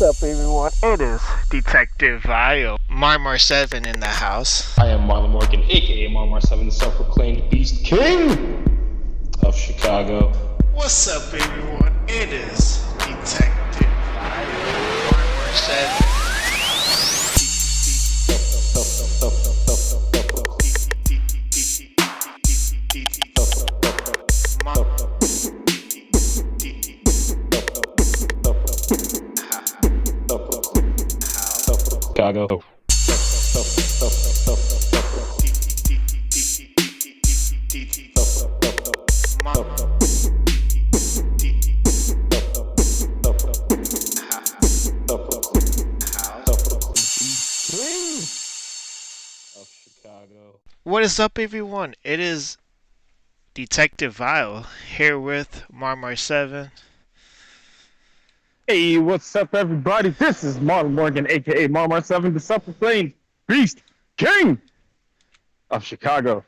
up, everyone? It is Detective Vio. Marmor7 in the house. I am Marlon Morgan, aka Marmor7, the self-proclaimed Beast King of Chicago. What's up, everyone? It is Detective Vio. Marmor7. Chicago. What is up, everyone? It is Detective Vile here with Marmor7. Hey, what's up, everybody? This is Marlon Morgan, aka Marmor7, the self-proclaimed Beast King of Chicago.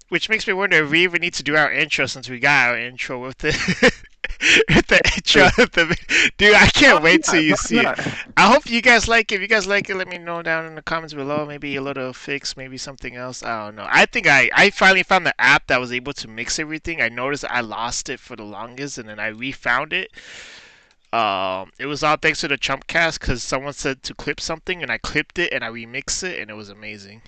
Which makes me wonder if we even need to do our intro since we got our intro with the with the intro. Dude, I can't wait till you see it. I hope you guys like it. If you guys like it, let me know down in the comments below. Maybe a little fix, maybe something else. I don't know. I think I finally found the app that was able to mix everything. I noticed I lost it for the longest, and then I refound it. It was all thanks to the Chumpcast because someone said to clip something, and I clipped it and I remixed it, and it was amazing.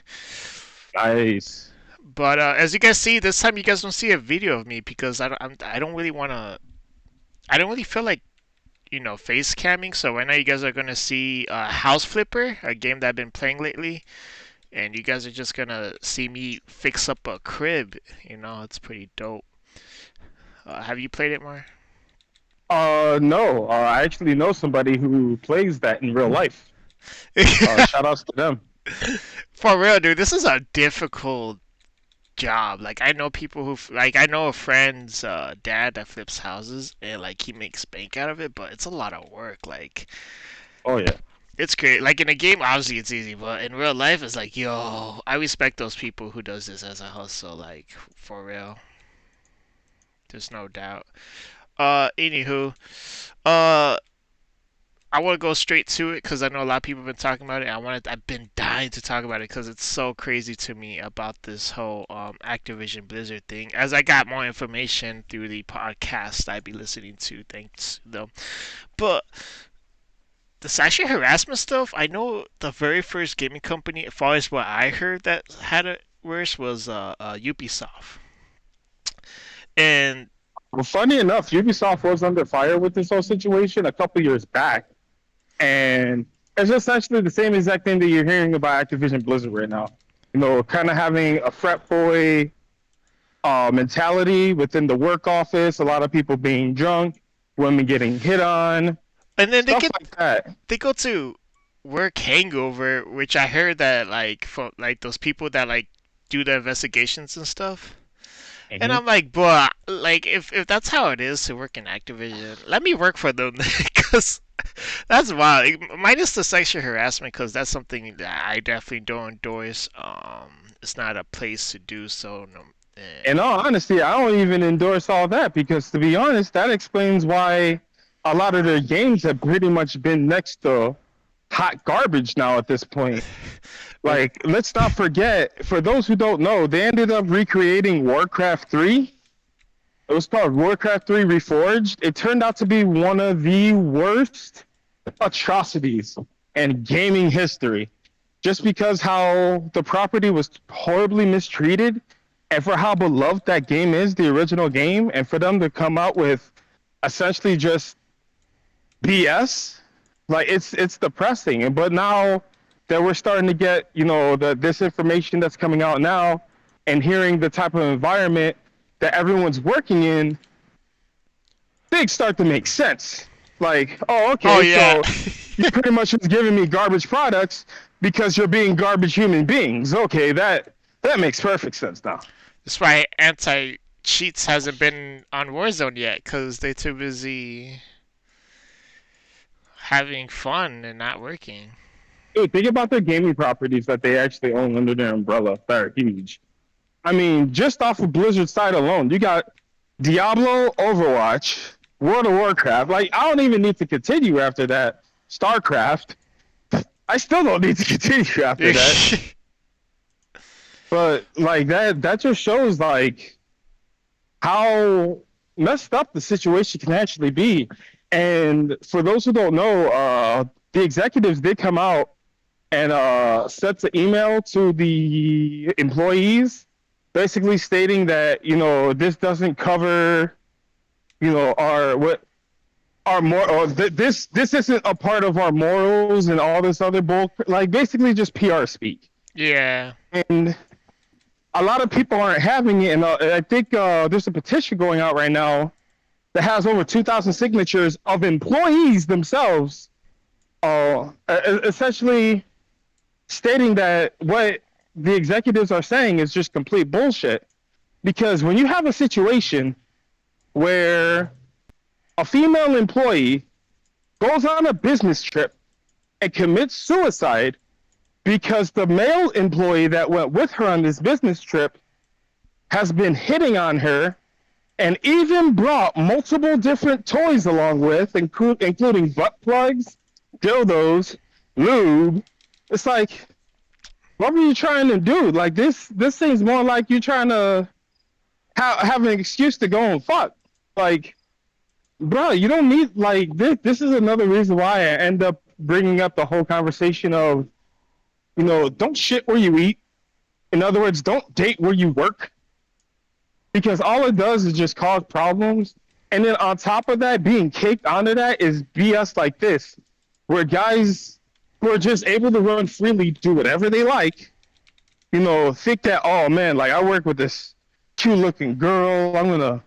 Nice. But as you guys see, this time you guys don't see a video of me because I don't really want to. I don't really feel like, face camming. So right now you guys are gonna see House Flipper, a game that I've been playing lately, and you guys are just gonna see me fix up a crib. It's pretty dope. Have you played it, Mar? No. I actually know somebody who plays that in real life. Shout outs to them. For real, dude, this is a difficult job. Like, I know people I know a friend's dad that flips houses, and like he makes bank out of it, but it's a lot of work. Like, Oh yeah. it's great. Like in a game, obviously it's easy, but in real life, it's like, yo, I respect those people who does this as a hustle. Like, for real. There's no doubt. Anywho, I want to go straight to it because I know a lot of people have been talking about it. I've been dying to talk about it because it's so crazy to me about this whole Activision Blizzard thing. As I got more information through the podcast I'd be listening to, thanks though. But the sexual harassment stuff, I know the very first gaming company, as far as what I heard, that had it worse was Ubisoft. And Well, funny enough, Ubisoft was under fire with this whole situation a couple years back, and it's essentially the same exact thing that you're hearing about Activision Blizzard right now. Kind of having a frat boy mentality within the work office. A lot of people being drunk, women getting hit on, and then stuff like that. They go to work hangover, which I heard that from those people that do the investigations and stuff. Mm-hmm. And I'm like, boy, if that's how it is to work in Activision, let me work for them because that's wild. Minus the sexual harassment, because that's something that I definitely don't endorse. It's not a place to do so. No. In all honesty, I don't even endorse all that because, to be honest, that explains why a lot of their games have pretty much been next to hot garbage now at this point. Like, let's not forget, for those who don't know, they ended up recreating Warcraft 3. It was called Warcraft 3 Reforged. It turned out to be one of the worst atrocities in gaming history. Just because how the property was horribly mistreated, and for how beloved that game is, the original game, and for them to come out with essentially just BS, like, it's depressing. But now that we're starting to get, this information that's coming out now, and hearing the type of environment that everyone's working in, things start to make sense. Like, so you're pretty much just giving me garbage products because you're being garbage human beings. Okay, that makes perfect sense now. That's why Anti-Cheats hasn't been on Warzone yet, because they're too busy having fun and not working. Dude, think about the gaming properties that they actually own under their umbrella that are huge. I mean, just off of Blizzard's side alone, you got Diablo, Overwatch, World of Warcraft. Like, I don't even need to continue after that. StarCraft, I still don't need to continue after that. But like that just shows like how messed up the situation can actually be. And for those who don't know, the executives did come out and sent an email to the employees, basically stating that this doesn't cover our more or this isn't a part of our morals and all this other bull, like basically just PR speak. Yeah. And a lot of people aren't having it, and I think there's a petition going out right now that has over 2,000 signatures of employees themselves, essentially stating that what the executives are saying is just complete bullshit. Because when you have a situation where a female employee goes on a business trip and commits suicide because the male employee that went with her on this business trip has been hitting on her and even brought multiple different toys along with, including butt plugs, dildos, lube. It's like, what were you trying to do? Like this seems more like you trying to have an excuse to go and fuck. Like, bro, you don't need like this. This is another reason why I end up bringing up the whole conversation of, don't shit where you eat. In other words, don't date where you work. Because all it does is just cause problems. And then on top of that, being caked onto that is BS like this, where guys who are just able to run freely, do whatever they like, think that, oh man, like I work with this cute looking girl, I'm going to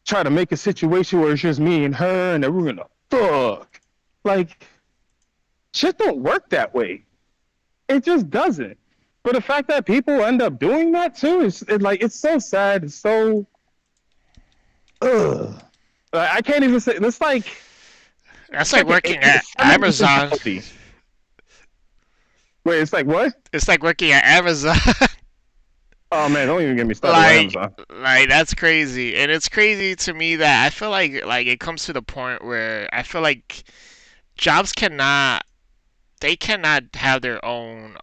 try to make a situation where it's just me and her and then we're going to fuck. Like, shit don't work that way. It just doesn't. But the fact that people end up doing that too it's so sad. It's so, ugh. I can't even say. It's like that's like working at Amazon. Wait, it's like what? It's like working at Amazon. Oh man, don't even get me started on Amazon. Like that's crazy, and it's crazy to me that I feel like it comes to the point where I feel like jobs cannot have their own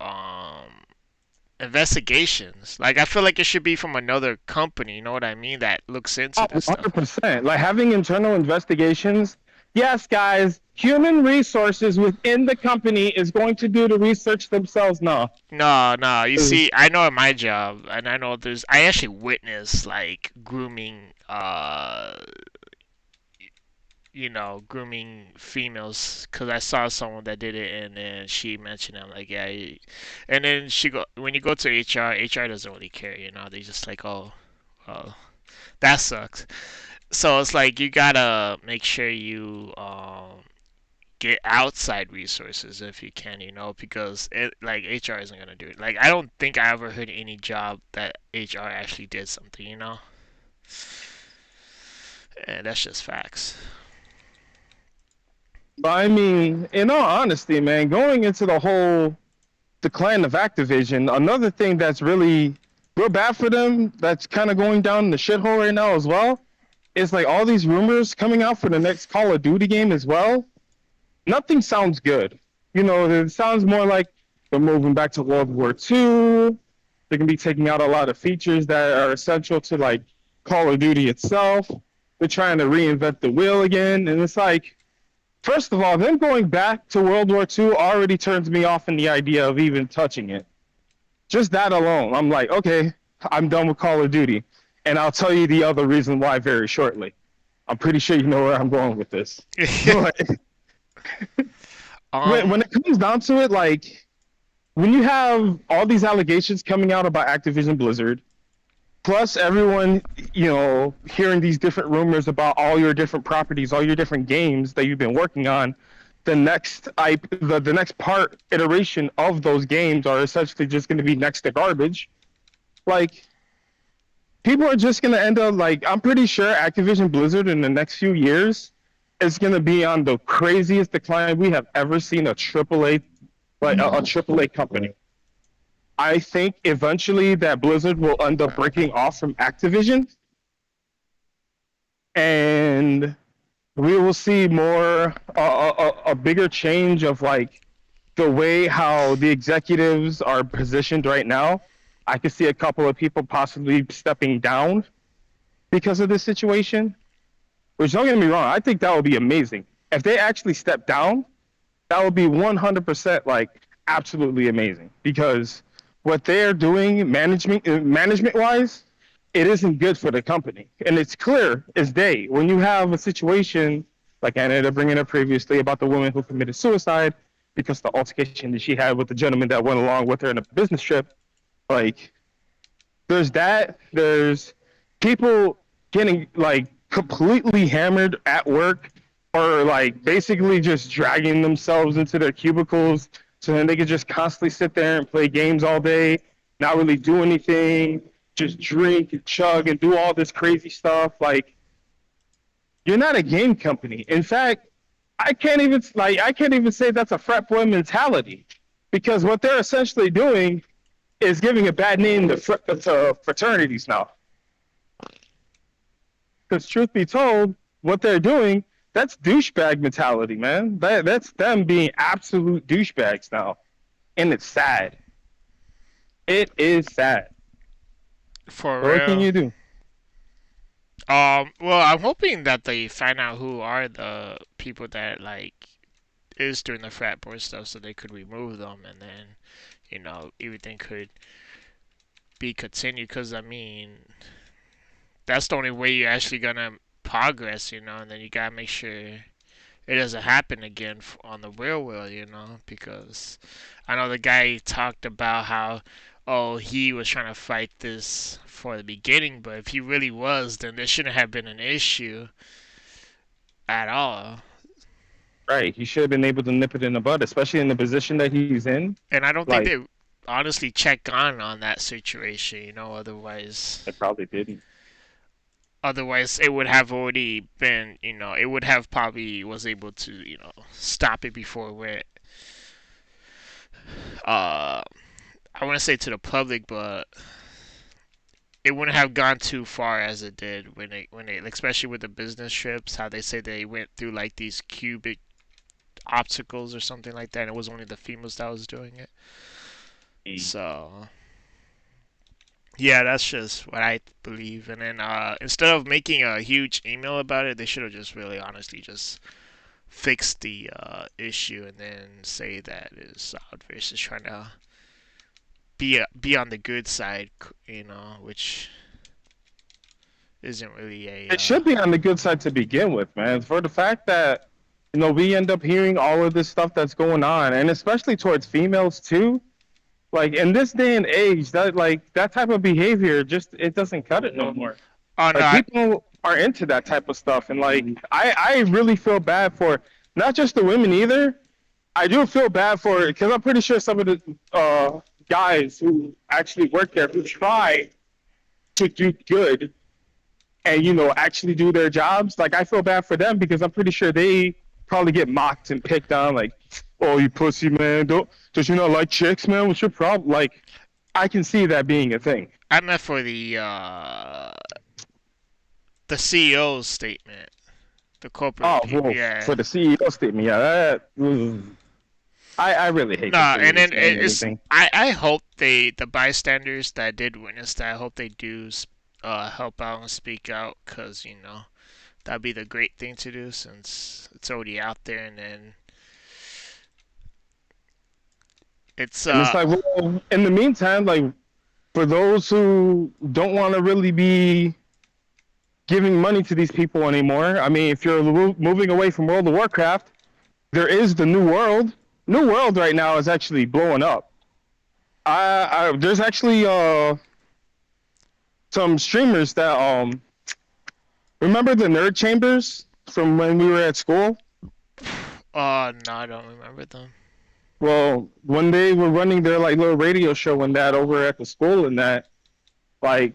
investigations. Like I feel like it should be from another company. You know what I mean? That looks into this stuff. 100%. Like having internal investigations. Yes, guys. Human resources within the company is going to do the research themselves. No. No. You see, I know at my job, and I know I actually witnessed like grooming. Grooming females because I saw someone that did it, and then she mentioned it. I'm like, yeah, and then when you go to HR doesn't really care, they just like, oh, that sucks. So it's like you gotta make sure you get outside resources if you can, because like HR isn't gonna do it. Like I don't think I ever heard any job that HR actually did something, and that's just facts. But I mean, in all honesty, man, going into the whole decline of Activision, another thing that's really real bad for them, that's kind of going down the shithole right now as well, is like all these rumors coming out for the next Call of Duty game as well. Nothing sounds good. It sounds more like they're moving back to World War II. They're going to be taking out a lot of features that are essential to like Call of Duty itself. They're trying to reinvent the wheel again. And it's like, first of all, them going back to World War II already turns me off in the idea of even touching it. Just that alone. I'm like, okay, I'm done with Call of Duty. And I'll tell you the other reason why very shortly. I'm pretty sure you know where I'm going with this. When it comes down to it, like, when you have all these allegations coming out about Activision Blizzard, plus everyone, hearing these different rumors about all your different properties, all your different games that you've been working on, the next iteration of those games are essentially just going to be next to garbage. Like, people are just going to end up, like, I'm pretty sure Activision Blizzard in the next few years is going to be on the craziest decline we have ever seen a AAA company. I think eventually that Blizzard will end up breaking off from Activision. And we will see more a bigger change of like the way how the executives are positioned right now. I could see a couple of people possibly stepping down because of this situation. Which, don't get me wrong, I think that would be amazing. If they actually step down, that would be 100% like absolutely amazing because what they're doing management wise, it isn't good for the company. And it's clear as day when you have a situation like I ended up bringing up previously about the woman who committed suicide because the altercation that she had with the gentleman that went along with her in a business trip. Like, there's that. There's people getting like completely hammered at work or like basically just dragging themselves into their cubicles so then they can just constantly sit there and play games all day, not really do anything, just drink and chug and do all this crazy stuff. Like, you're not a game company. In fact, I can't even say that's a frat boy mentality because what they're essentially doing is giving a bad name to fraternities now. Because truth be told, what they're doing, that's douchebag mentality, man. That's them being absolute douchebags now. And it's sad. It is sad. For What can real. you do? Well, I'm hoping that they find out who are the people that like is doing the frat boy stuff, so they could remove them, and then everything could be continued. Because I mean, that's the only way you're actually gonna progress, and then you gotta make sure it doesn't happen again on the real world, because I know the guy talked about how, oh, he was trying to fight this for the beginning, but if he really was, then there shouldn't have been an issue at all. Right. He should have been able to nip it in the bud, especially in the position that he's in. And I don't think Like, they honestly check on that situation, I probably didn't. otherwise it would have already been, it would have probably was able to, stop it before it went, uh I want to say to the public, but it wouldn't have gone too far as it did when they especially with the business trips, how they say they went through like these cubic obstacles or something like that, and it was only the females that was doing it. So yeah, that's just what I believe. And then instead of making a huge email about it, they should have just really honestly just fixed the issue and then say that is out versus trying to be on the good side, which isn't really a It should be on the good side to begin with, man. For the fact that, we end up hearing all of this stuff that's going on, and especially towards females too. Like in this day and age, that type of behavior just it doesn't cut it no more. oh no, Like people are into that type of stuff, and like I really feel bad for not just the women either. I do feel bad for because I'm pretty sure some of the guys who actually work there who try to do good and actually do their jobs. Like I feel bad for them because I'm pretty sure they probably get mocked and picked on. Like, oh, you pussy man, does you not like chicks, man? What's your problem? Like, I can see that being a thing. I meant for the CEO's statement, the corporate Oh, people. well, Yeah. for the CEO statement, yeah, I really hate No, to see and him then saying it's. anything. I hope the bystanders that did witness that, I hope they do help out and speak out, cause that'd be the great thing to do since it's already out there, and then it's And it's like, well, in the meantime, like for those who don't want to really be giving money to these people anymore, I mean, if you're moving away from World of Warcraft, there is the New World. New World right now is actually blowing up. There's actually some streamers that remember the nerd chambers from when we were at school. no, I don't remember them. Well, when they were running their like little radio show and that over at the school and that, like,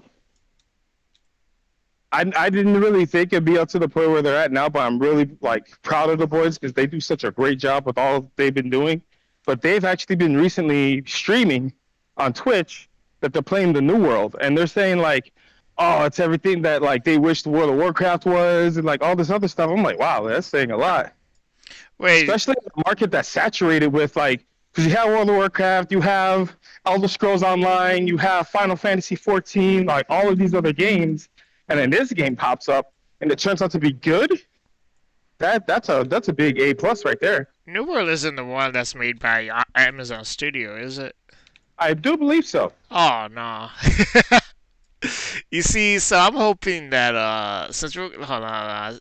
I didn't really think it'd be up to the point where they're at now, but I'm really like proud of the boys because they do such a great job with all they've been doing. But they've actually been recently streaming on Twitch that they're playing the New World, and they're saying like oh, it's everything that like they wished World of Warcraft was, and like all this other stuff. I'm like, wow, that's saying a lot. Wait, Especially in a market that's saturated with like, because you have World of Warcraft, you have Elder Scrolls Online, you have Final Fantasy 14, like all of these other games, and then this game pops up and it turns out to be good. That's a big A plus right there. New World isn't the one that's made by Amazon Studio, is it? I do believe so. Oh no. You see, so I'm hoping that since we're hold on,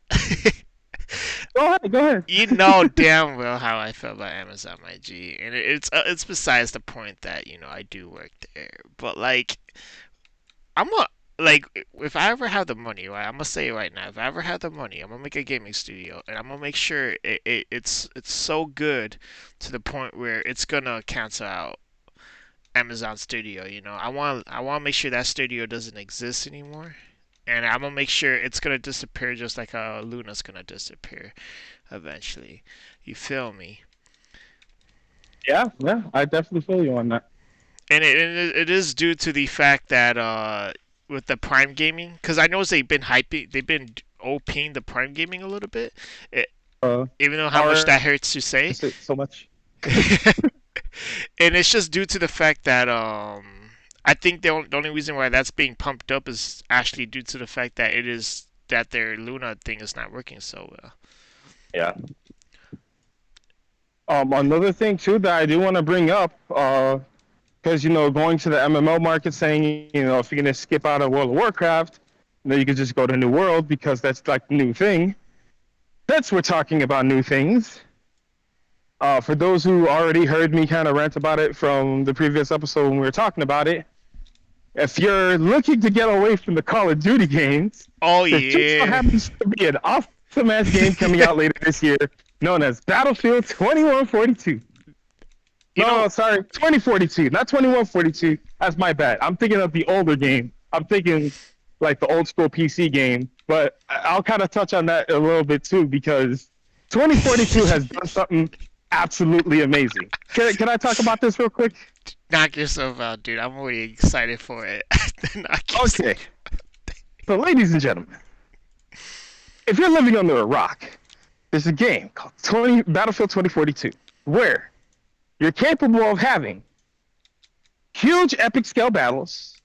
Go ahead, go ahead. you know damn well how I feel about Amazon, my G, and it's besides the point that I do work there, but like I'm a like if I ever have the money, right? I'm gonna say it right now. If I ever have the money, I'm gonna make a gaming studio, and I'm gonna make sure it's so good to the point where it's gonna cancel out Amazon Studio. I want to make sure that studio doesn't exist anymore, and I'm gonna make sure it's gonna disappear just like Luna's gonna disappear eventually. You feel me? Yeah, yeah, I definitely feel you on that. And it is due to the fact that with the Prime Gaming, because I know they've been OPing the Prime Gaming a little bit, it, Uh, even though how much our that hurts to say. so much. And it's just due to the fact that I think the only reason why that's being pumped up is actually due to the fact that it is that their Luna thing is not working so well. Yeah. Another thing too that I do want to bring up, because going to the MMO market, saying if you're gonna skip out of World of Warcraft, you could just go to New World because that's like the new thing. That's we're talking about new things. For those who already heard me kind of rant about it from the previous episode when we were talking about it, if you're looking to get away from the Call of Duty games, Oh there just so yeah. happens to be an awesome ass game coming out later this year known as Battlefield 2142. You No, know, sorry, 2042, not 2142. That's my bad. I'm thinking of the older game. I'm thinking like the old school PC game, but I'll kind of touch on that a little bit too because 2042 has done something absolutely amazing. Can I talk about this real quick? knock yourself out, dude. I'm already excited for it. knock yourself. Okay. So, ladies and gentlemen, if you're living under a rock, there's a game called Battlefield 2042 where you're capable of having huge epic scale battles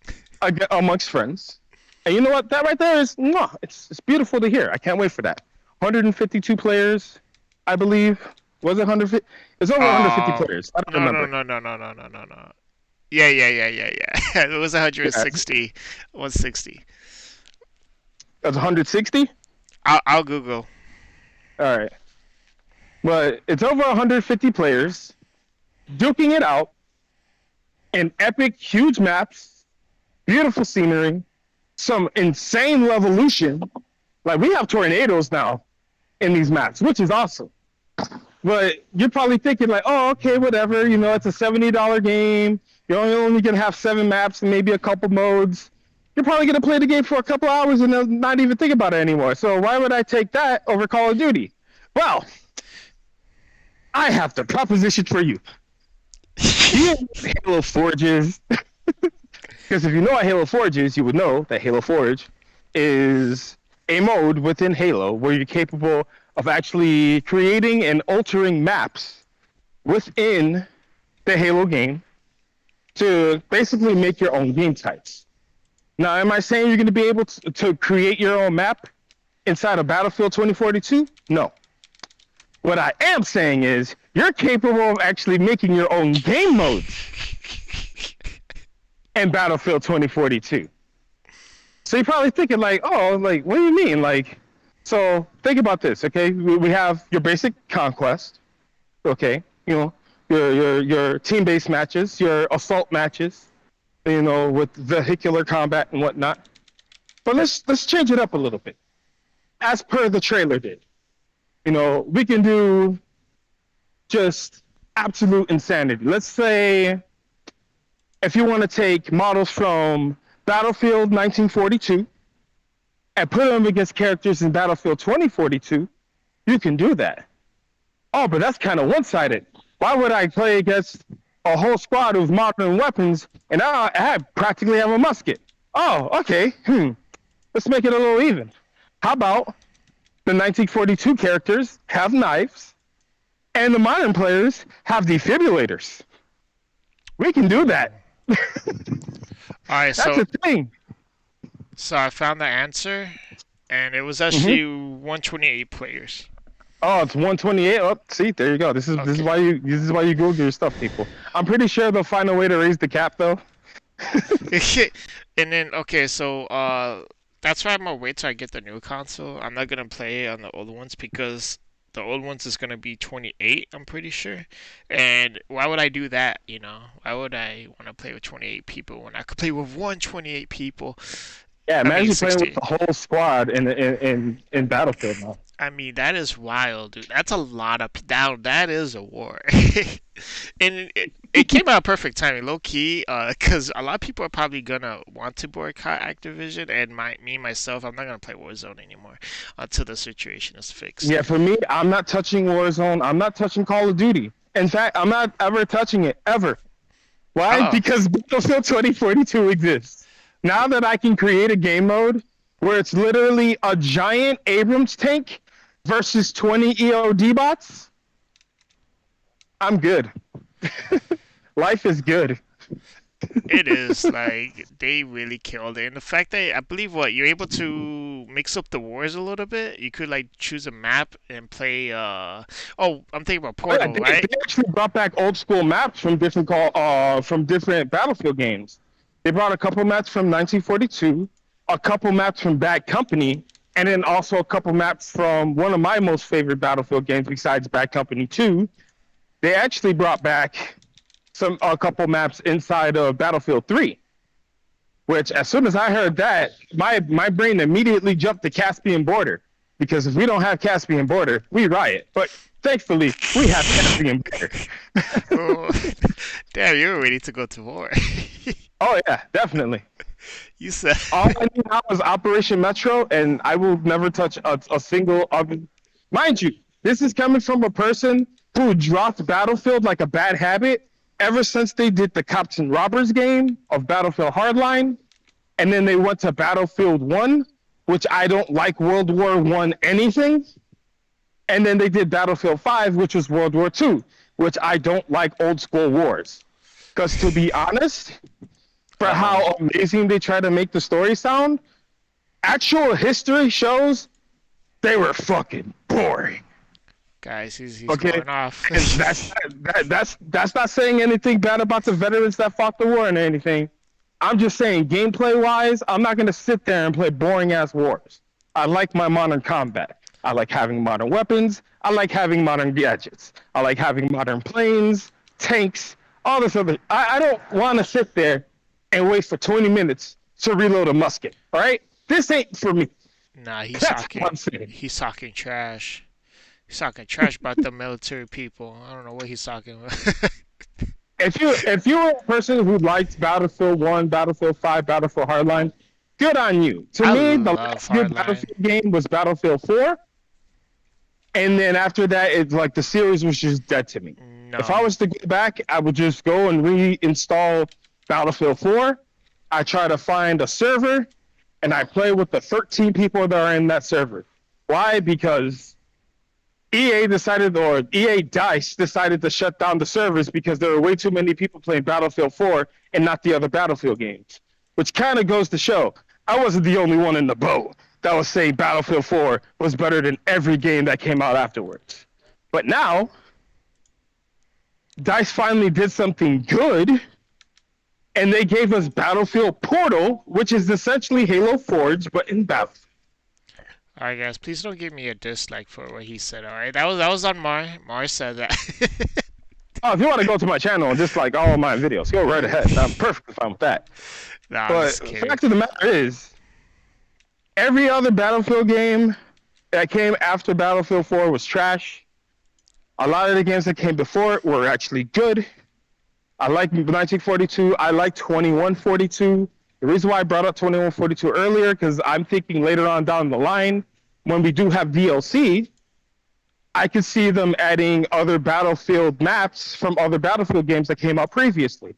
amongst friends. And you know what? That right there is, it's beautiful to hear. I can't wait for that. 152 players, I believe. Was it 150? It's over 150 players. I don't No, remember. no. Yeah. It was 160. 160. That's 160? I'll Google. All right. But it's over 150 players duking it out in epic, huge maps, beautiful scenery, some insane revolution. Like, we have tornadoes now in these maps, which is awesome. But you're probably thinking, like, oh, okay, whatever. It's a $70 game. You're only going to have 7 maps and maybe a couple modes. You're probably going to play the game for a couple hours and then not even think about it anymore. So why would I take that over Call of Duty? Well, I have the proposition for you. You know what Halo Forge is? Because if you know what Halo Forge is, you would know that Halo Forge is a mode within Halo where you're capable of actually creating and altering maps within the Halo game to basically make your own game types. Now, am I saying you're going to be able to create your own map inside of Battlefield 2042? No. What I am saying is you're capable of actually making your own game modes in Battlefield 2042. So you're probably thinking like, oh, like, what do you mean? Like, so think about this, okay? We have your basic conquest, okay? Your team-based matches, your assault matches, with vehicular combat and whatnot. But let's change it up a little bit. As per the trailer did. We can do just absolute insanity. Let's say if you want to take models from Battlefield 1942 and put them against characters in Battlefield 2042, you can do that. Oh, but that's kind of one-sided. Why would I play against a whole squad of modern weapons and I practically have a musket? Oh, okay. Let's make it a little even. How about the 1942 characters have knives and the modern players have defibrillators? We can do Ooh. that. All right, That's so a thing. I found the answer, and it was Hmm. actually 128 players. Oh, it's 128. Oh, see, there you go. This is Okay. why you Google your stuff, people. I'm pretty sure they'll find a way to raise the cap though. And then okay, so that's why I'm gonna wait till I get the new console. I'm not gonna play on the old ones because the old ones is gonna be 28, I'm pretty sure. And why would I do that, you know? Why would I want to play with 28 people when I could play with 128 people? Yeah, I mean imagine playing with 60. the whole squad in Battlefield now. I mean, that is wild, dude. That's a lot of down. That is a war, and it came out perfect timing, low key. Because a lot of people are probably gonna want to boycott Activision, and me myself, I'm not gonna play Warzone anymore until the situation is fixed. Yeah, for me, I'm not touching Warzone. I'm not touching Call of Duty. In fact, I'm not ever touching it ever. Why? Oh, Because Battlefield 2042 exists. Now that I can create a game mode where it's literally a giant Abrams tank versus 20 EOD bots, I'm good. Life is good. it is like they really killed it, and the fact that I believe what you're able to mix up the wars a little bit. You could like choose a map and play. Oh, I'm thinking about Oh, yeah, Portal, they right? actually brought back old school maps from different Battlefield games. They brought a couple maps from 1942, a couple maps from Bad Company, and then also a couple maps from one of my most favorite Battlefield games besides Bad Company 2. They actually brought back a couple maps inside of Battlefield 3, which as soon as I heard that, my brain immediately jumped to Caspian Border because if we don't have Caspian Border, we riot. But thankfully, we have Caspian Border. Oh, damn, you're ready to go to war. Oh yeah, definitely. You said, All I need now is Operation Metro, and I will never touch a single oven. Mind you, this is coming from a person who dropped Battlefield like a bad habit ever since they did the Cops and Robbers game of Battlefield Hardline, and then they went to Battlefield 1, which I don't like World War One anything, and then they did Battlefield 5, which was World War Two, which I don't like old school wars. Because to be honest, for uh-oh. how amazing they try to make the story sound, actual history shows they were fucking boring. Guys, he's Okay, going off. and that's not saying anything bad about the veterans that fought the war and anything. I'm just saying, gameplay wise, I'm not gonna sit there and play boring ass wars. I like my modern combat. I like having modern weapons. I like having modern gadgets. I like having modern planes, tanks, all this other. I don't want to sit there and wait for 20 minutes to reload a musket. All right, this ain't for me. Nah, That's what I'm saying. he's talking trash. He's talking trash about the military people. I don't know what he's talking about. If you're a person who likes Battlefield 1, Battlefield 5, Battlefield Hardline, good on you. To I me, the love last good Hardline. Battlefield game was Battlefield 4, and then after that, it's like the series was just dead to me. If I No. was to go back, I would just go and reinstall Battlefield 4. I try to find a server, and I play with the 13 people that are in that server. Why? Because EA decided, or EA Dice decided to shut down the servers because there were way too many people playing Battlefield 4 and not the other Battlefield games. Which kind of goes to show I wasn't the only one in the boat that was saying Battlefield 4 was better than every game that came out afterwards. But now, Dice finally did something good, and they gave us Battlefield Portal, which is essentially Halo Forge, but in Battlefield. Alright, guys, please don't give me a dislike for what he said. Alright, that was on Mar. Mar said that. Oh, if you want to go to my channel and just like all of my videos, go right ahead. I'm perfectly fine with that. Nah, I'm But just the kidding. fact of the matter is, every other Battlefield game that came after Battlefield 4 was trash. A lot of the games that came before it were actually good. I like 1942. I like 2142. The reason why I brought up 2142 earlier, because I'm thinking later on down the line, when we do have DLC, I could see them adding other Battlefield maps from other Battlefield games that came out previously,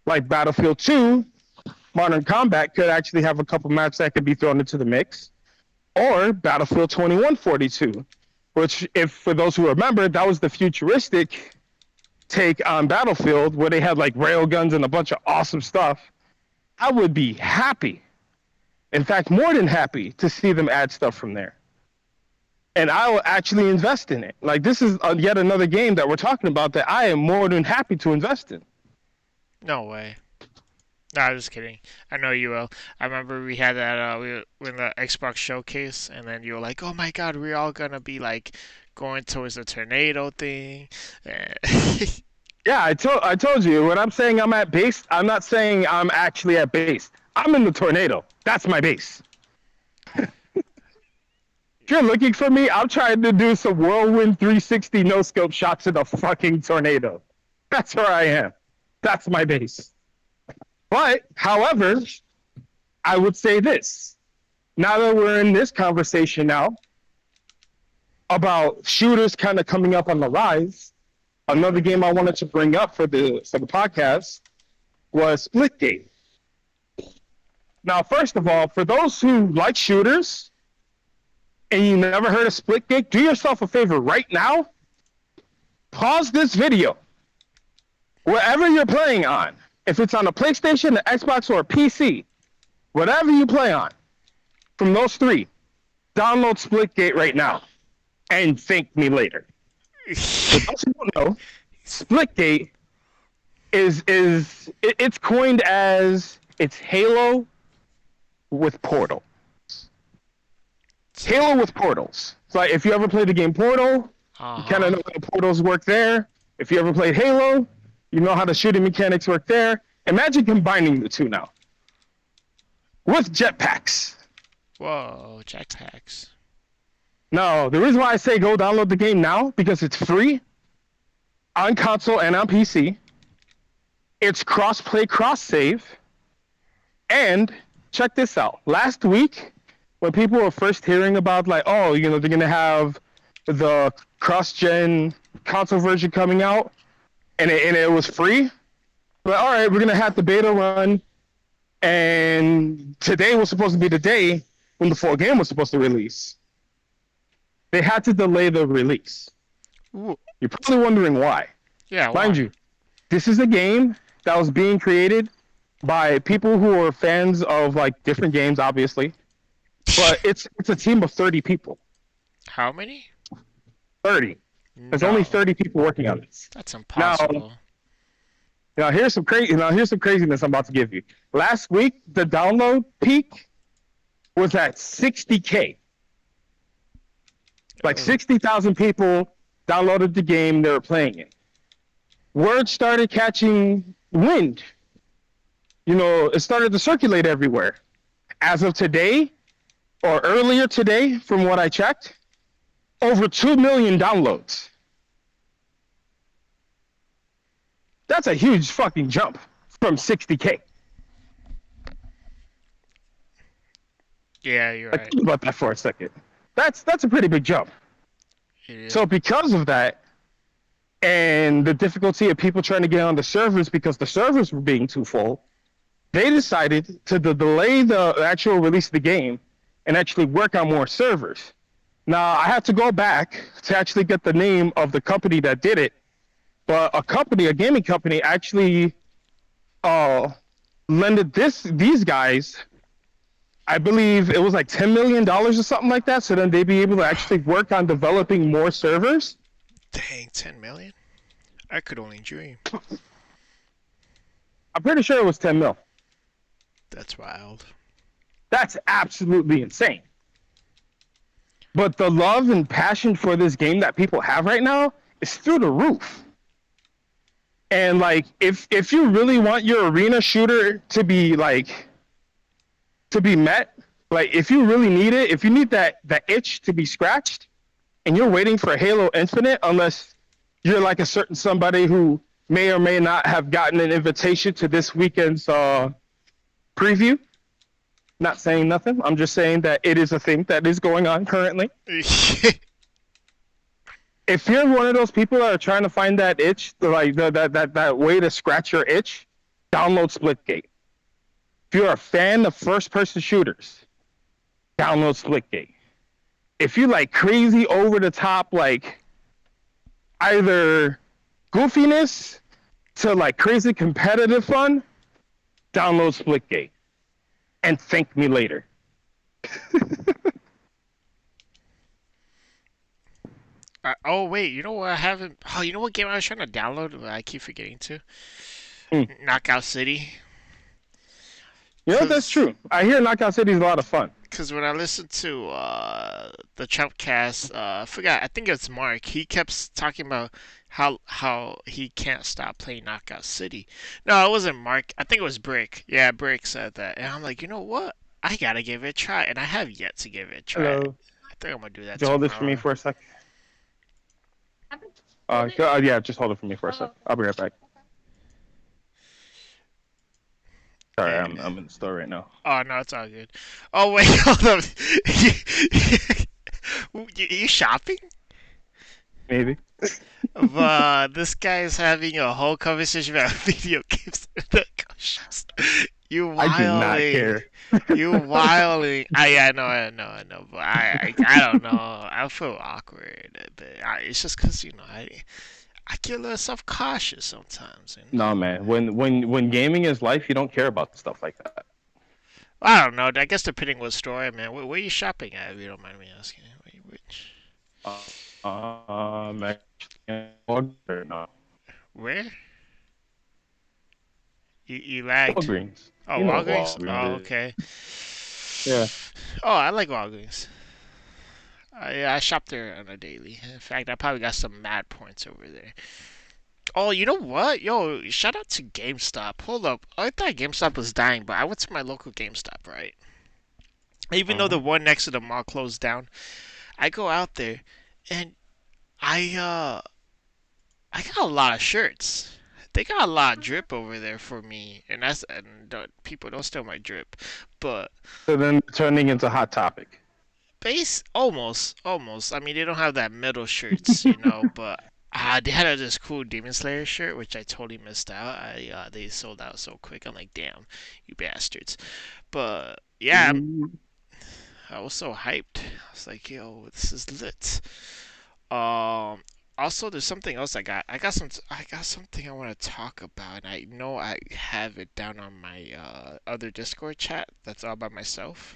like Battlefield 2 Modern Combat could actually have a couple maps that could be thrown into the mix, or Battlefield 2142, which, if for those who remember, that was the futuristic take on Battlefield where they had like railguns and a bunch of awesome stuff. I would be happy, in fact, more than happy, to see them add stuff from there. And I will actually invest in it. Like, this is yet another game that we're talking about that I am more than happy to invest in. No way. No, I'm just kidding. I know you will. I remember we had that we were in the Xbox showcase, and then you were like, "Oh my God, we're all gonna be like going towards the tornado thing." Yeah, I told you, when I'm saying I'm at base, I'm not saying I'm actually at base. I'm in the tornado. That's my base. If you're looking for me, I'm trying to do some whirlwind 360 no-scope shots in a fucking tornado. That's where I am. That's my base. But, however, I would say this. Now that we're in this conversation now about shooters kind of coming up on the rise, another game I wanted to bring up for the podcast was Splitgate. Now, first of all, for those who like shooters and you never heard of Splitgate, do yourself a favor right now. Pause this video. Wherever you're playing on, if it's on a PlayStation, an Xbox, or a PC, whatever you play on, from those three, download Splitgate right now and thank me later. For those who don't know, Splitgate it's coined as it's Halo with Portal. Halo with portals. So like, if you ever played the game Portal, you kind of know how the portals work there. If you ever played Halo, you know how the shooting mechanics work there. Imagine combining the two now. With jetpacks. Whoa, jetpacks. No, the reason why I say go download the game now, because it's free on console and on PC. It's cross-play, cross-save. And check this out. Last week, when people were first hearing about, like, oh, you know, they're going to have the cross-gen console version coming out, and it was free. But all right, we're going to have the beta run, and today was supposed to be the day when the full game was supposed to release. They had to delay the release. Ooh. You're probably wondering why. Yeah, Mind you, this is a game that was being created by people who are fans of, like, different games, obviously. But it's a team of 30 people. How many? 30. There's only 30 people working on this. That's impossible. Now here's some craziness I'm about to give you. Last week, the download peak was at 60K. Like 60,000 people downloaded the game, they were playing it. Word started catching wind. You know, it started to circulate everywhere. As of today, or earlier today, from what I checked, over 2 million downloads. That's a huge fucking jump from 60K. Yeah, you're right. Think about that for a second. That's a pretty big jump. It is. So because of that, and the difficulty of people trying to get on the servers because the servers were being too full, they decided to delay the actual release of the game and actually work on more servers. Now, I have to go back to actually get the name of the company that did it, but a gaming company, actually lended these guys, I believe it was like $10 million or something like that, so then they'd be able to actually work on developing more servers. Dang, 10 million? I could only dream. I'm pretty sure it was 10 mil. That's wild. That's absolutely insane. But the love and passion for this game that people have right now is through the roof. And like, if you really want your arena shooter to be met, like if you really need it, if you need that itch to be scratched, and you're waiting for Halo Infinite, unless you're like a certain somebody who may or may not have gotten an invitation to this weekend's preview. Not saying nothing. I'm just saying that it is a thing that is going on currently. If you're one of those people that are trying to find that itch, like that way to scratch your itch, download Splitgate. If you're a fan of first-person shooters, download Splitgate. If you like crazy over-the-top, like either goofiness to like crazy competitive fun, download Splitgate. And thank me later. Oh wait, you know what I haven't? Oh, you know what game I was trying to download? But I keep forgetting to. Hmm. Knockout City. You know, that's Cause, true. I hear Knockout City is a lot of fun. cause when I listened to the Trump cast, I forgot. I think it's Mark. He kept talking about how he can't stop playing Knockout City. No, it wasn't Mark. I think it was Brick. Yeah, Brick said that, and I'm like, you know what? I gotta give it a try, and I have yet to give it a try. Hello. I think I'm gonna do that Could you hold this for me tomorrow. for a sec? Yeah, just hold it for me for a sec. I'll be right back. Sorry, Eh, I'm in the store right now. Oh no, it's all good. Oh wait, hold up. You shopping? Maybe. This guy is having a whole conversation about video games. You I do not wilding. care. You wilding. Yeah, I know. But I don't know. I feel awkward. But it's just because, I get a little self-cautious sometimes. No, man. When gaming is life, you don't care about stuff like that. I don't know. I guess depending what store, man. Where are you shopping at, if you don't mind me asking? Which? Actually, no. Where? You lagged. Walgreens. Oh, You know what Walgreens? Walgreens Oh, is. okay. Yeah. Oh, I like Walgreens. I shop there on a daily. In fact, I probably got some mad points over there. Oh, you know what? Yo, shout out to GameStop. Hold up. I thought GameStop was dying, but I went to my local GameStop, right? Even though Uh-huh. the one next to the mall closed down, I go out there and I uh I got a lot of shirts. They got a lot of drip over there for me, people don't steal my drip, but So then turning into Hot Topic. base almost. I mean, they don't have that metal shirts, but they had this cool Demon Slayer shirt, which I totally missed out. They sold out so quick. I'm like, damn, you bastards. But yeah, I was so hyped. I was like, yo, this is lit. Um, Also, there's something else I got. I got something I want to talk about. And I know I have it down on my other Discord chat. That's all by myself.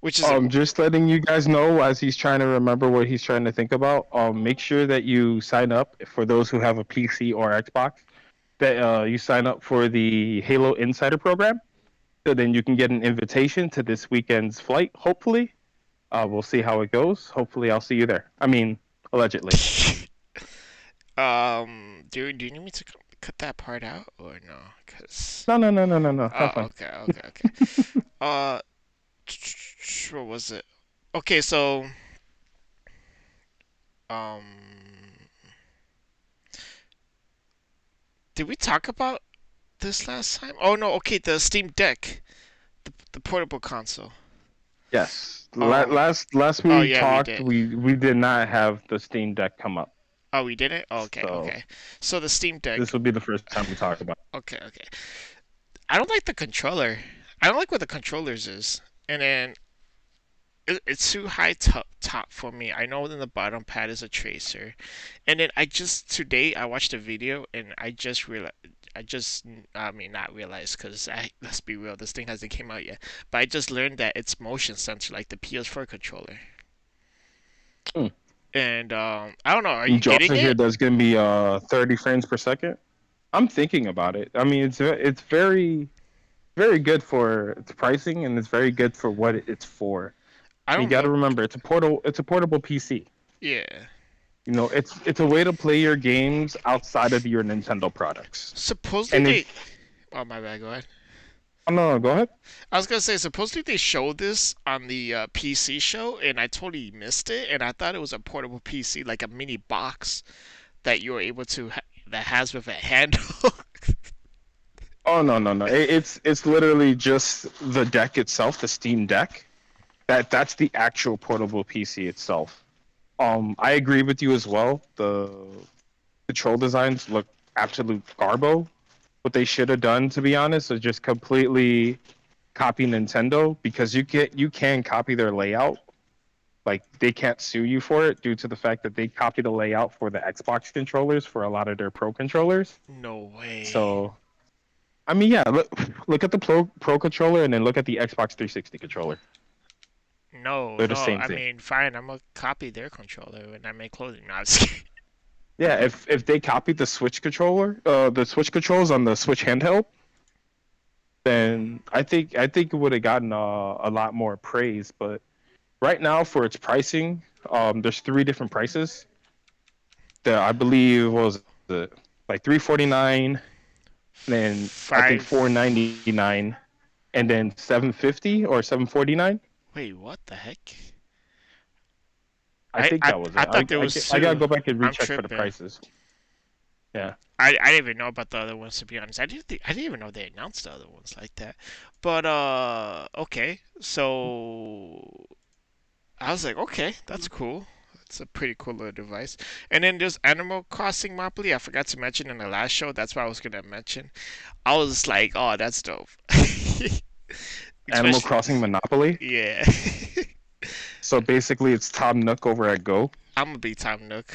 Which is a Just letting you guys know as he's trying to remember what he's trying to think about. Make sure that you sign up for those who have a PC or Xbox. That you sign up for the Halo Insider program, so then you can get an invitation to this weekend's flight. Hopefully, we'll see how it goes. Hopefully, I'll see you there. I mean, allegedly. do you need me to cut that part out or no? Cause No. Have fun. okay. Uh, what was it? Okay, so um, did we talk about this last time? Oh no, okay, the Steam Deck, the portable console. Yes. Um, Last oh we yeah, we talked, did. we did not have the Steam Deck come up. Oh, we did it. Oh, So okay. So the Steam this Deck. will be the first time we talk about Okay. I don't like the controller. I don't like what the controllers is. And then it's too high top for me. I know that the bottom pad is a tracer, and then today I watched a video and I just realized. I mean, not realized because let's be real, this thing hasn't came out yet. But I just learned that it's motion sensor like the PS4 controller. it. And I don't know. Are you You getting also hear it? there's gonna be 30 frames per second. I'm thinking about it. I mean, it's very good for its pricing, and it's very good for what it's for. I You don't got to know. remember, it's a portable PC. Yeah. You know, it's a way to play your games outside of your Nintendo products. Supposedly And they. if Oh my bad. Go ahead. oh, no, go ahead. I was gonna say, supposedly they showed this on the PC show, and I totally missed it. And I thought it was a portable PC, like a mini box that you're able to that has with a handle. Oh no. It's literally just the deck itself, the Steam Deck. That's the actual portable PC itself. I agree with you as well. The control designs look absolute garbo, what they should have done, to be honest, is just completely copy Nintendo because you can copy their layout. Like they can't sue you for it due to the fact that they copy the layout for the Xbox controllers for a lot of their Pro controllers. No way. So I mean, yeah, look at the Pro controller and then look at the Xbox 360 controller. No, They're the no. same I thing. mean, fine. I'm gonna copy their controller when I make clothing. No, I'm just kidding. Yeah, if they copied the Switch controller, the Switch controls on the Switch handheld, then I think it would have gotten a lot more praise. But right now, for its pricing, there's three different prices. That I believe was the like 349, then I think Five. 499, and then 750 or 749. Wait, what the heck? I think that was I it. thought there was I gotta two. go back and I'm recheck for the tripping. prices. Yeah. I didn't even know about the other ones to be honest. I didn't even know they announced the other ones like that. But okay. So I was like, okay, that's cool. It's a pretty cool little device. And then there's Animal Crossing Monopoly. I forgot to mention in the last show. That's what I was gonna mention. I was like, oh, that's dope. Animal Especially, Crossing Monopoly. yeah. So basically, it's Tom Nook over at Go. I'm a big time Nook.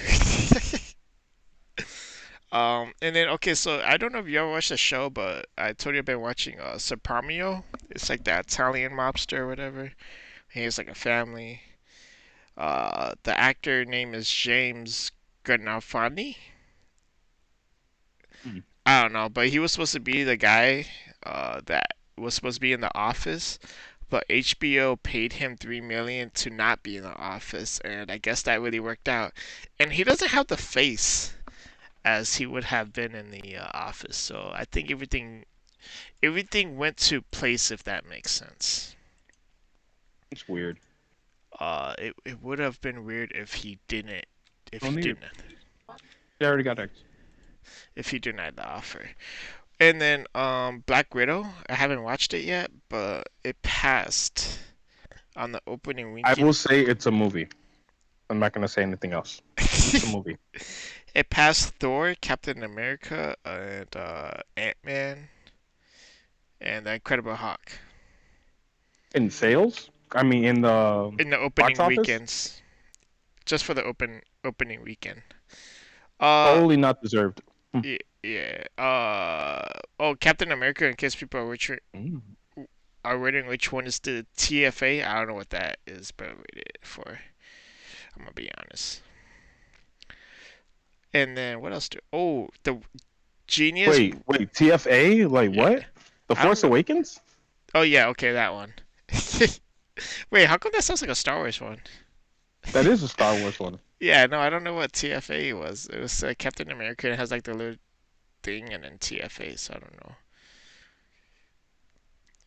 And then okay, so I don't know if you ever watched the show, but I told you I've been watching Soprano. It's like that Italian mobster or whatever. He has like a family. The actor name is James Gandolfini. Hmm. I don't know, but he was supposed to be the guy that was supposed to be in the office, but HBO paid him 3 million to not be in the office, and I guess that really worked out. And he doesn't have the face as he would have been in the office, so I think everything went to place if that makes sense. It's weird. It would have been weird if Don't he need it. didn't They already got X. if he denied the offer. And then Black Widow, I haven't watched it yet, but it passed on the opening I will weekend. say it's a movie. I'm not gonna say anything else. It's a movie. It passed Thor, Captain America, and Ant Man, and the Incredible Hulk In sales? I mean, in the in the box opening office? weekends, just for the opening weekend. Uh, Totally not deserved. Hmm. yeah. Oh, Captain America. In case people Mm. are wondering which one is the TFA, I don't know what that is, but wait for. I'm gonna be honest. And then what else do? Oh, the Genius. Wait. TFA? Like Yeah. what? The I don't Force know. Awakens? Oh yeah, okay, that one. Wait, how come that sounds like a Star Wars one? That is a Star Wars one. Yeah, no, I don't know what TFA was. It was Captain America. It has like the little thing, and then TFA. So I don't know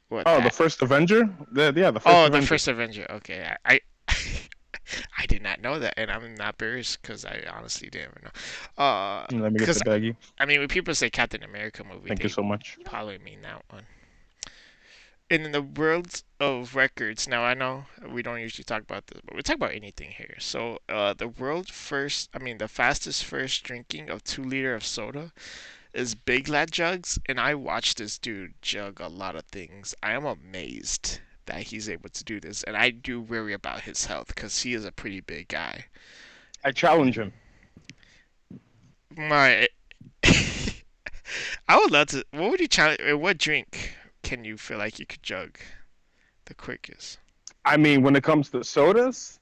what Oh, the that. first Avenger? The first Oh, the Avenger. first Avenger. Okay, I did not know that, and I'm not embarrassed because I honestly didn't even know. Let me get Because the baggie. I mean, when people say Captain America movie, Thank you they so much. probably mean that one. And in the world of records, now I know we don't usually talk about this, but we talk about anything here. So, the fastest first drinking of 2 liter of soda is Big Lad Jugs, and I watched this dude jug a lot of things. I am amazed that he's able to do this, and I do worry about his health because he is a pretty big guy. I challenge him. My, I would love to. What would you challenge? What drink can you feel like you could jug the quickest? I mean, when it comes to sodas,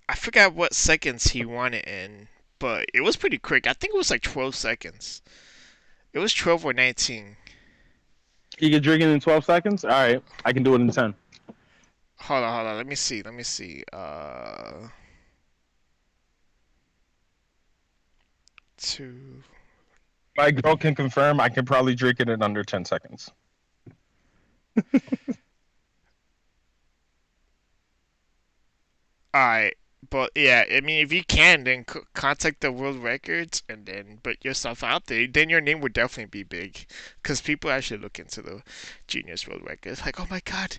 I forgot what seconds he won it in, but it was pretty quick. I think it was like 12 seconds. It was 12 or 19. you can drink it in 12 seconds. All right, I can do it in 10. Hold on. Let me see. Let me see. Two. My girl can confirm I can probably drink it in under 10 seconds. Alright, but yeah, I mean, if you can, then contact the world records and then put yourself out there. Then your name would definitely be big, because people actually look into the Genius World Records. Like, oh my God,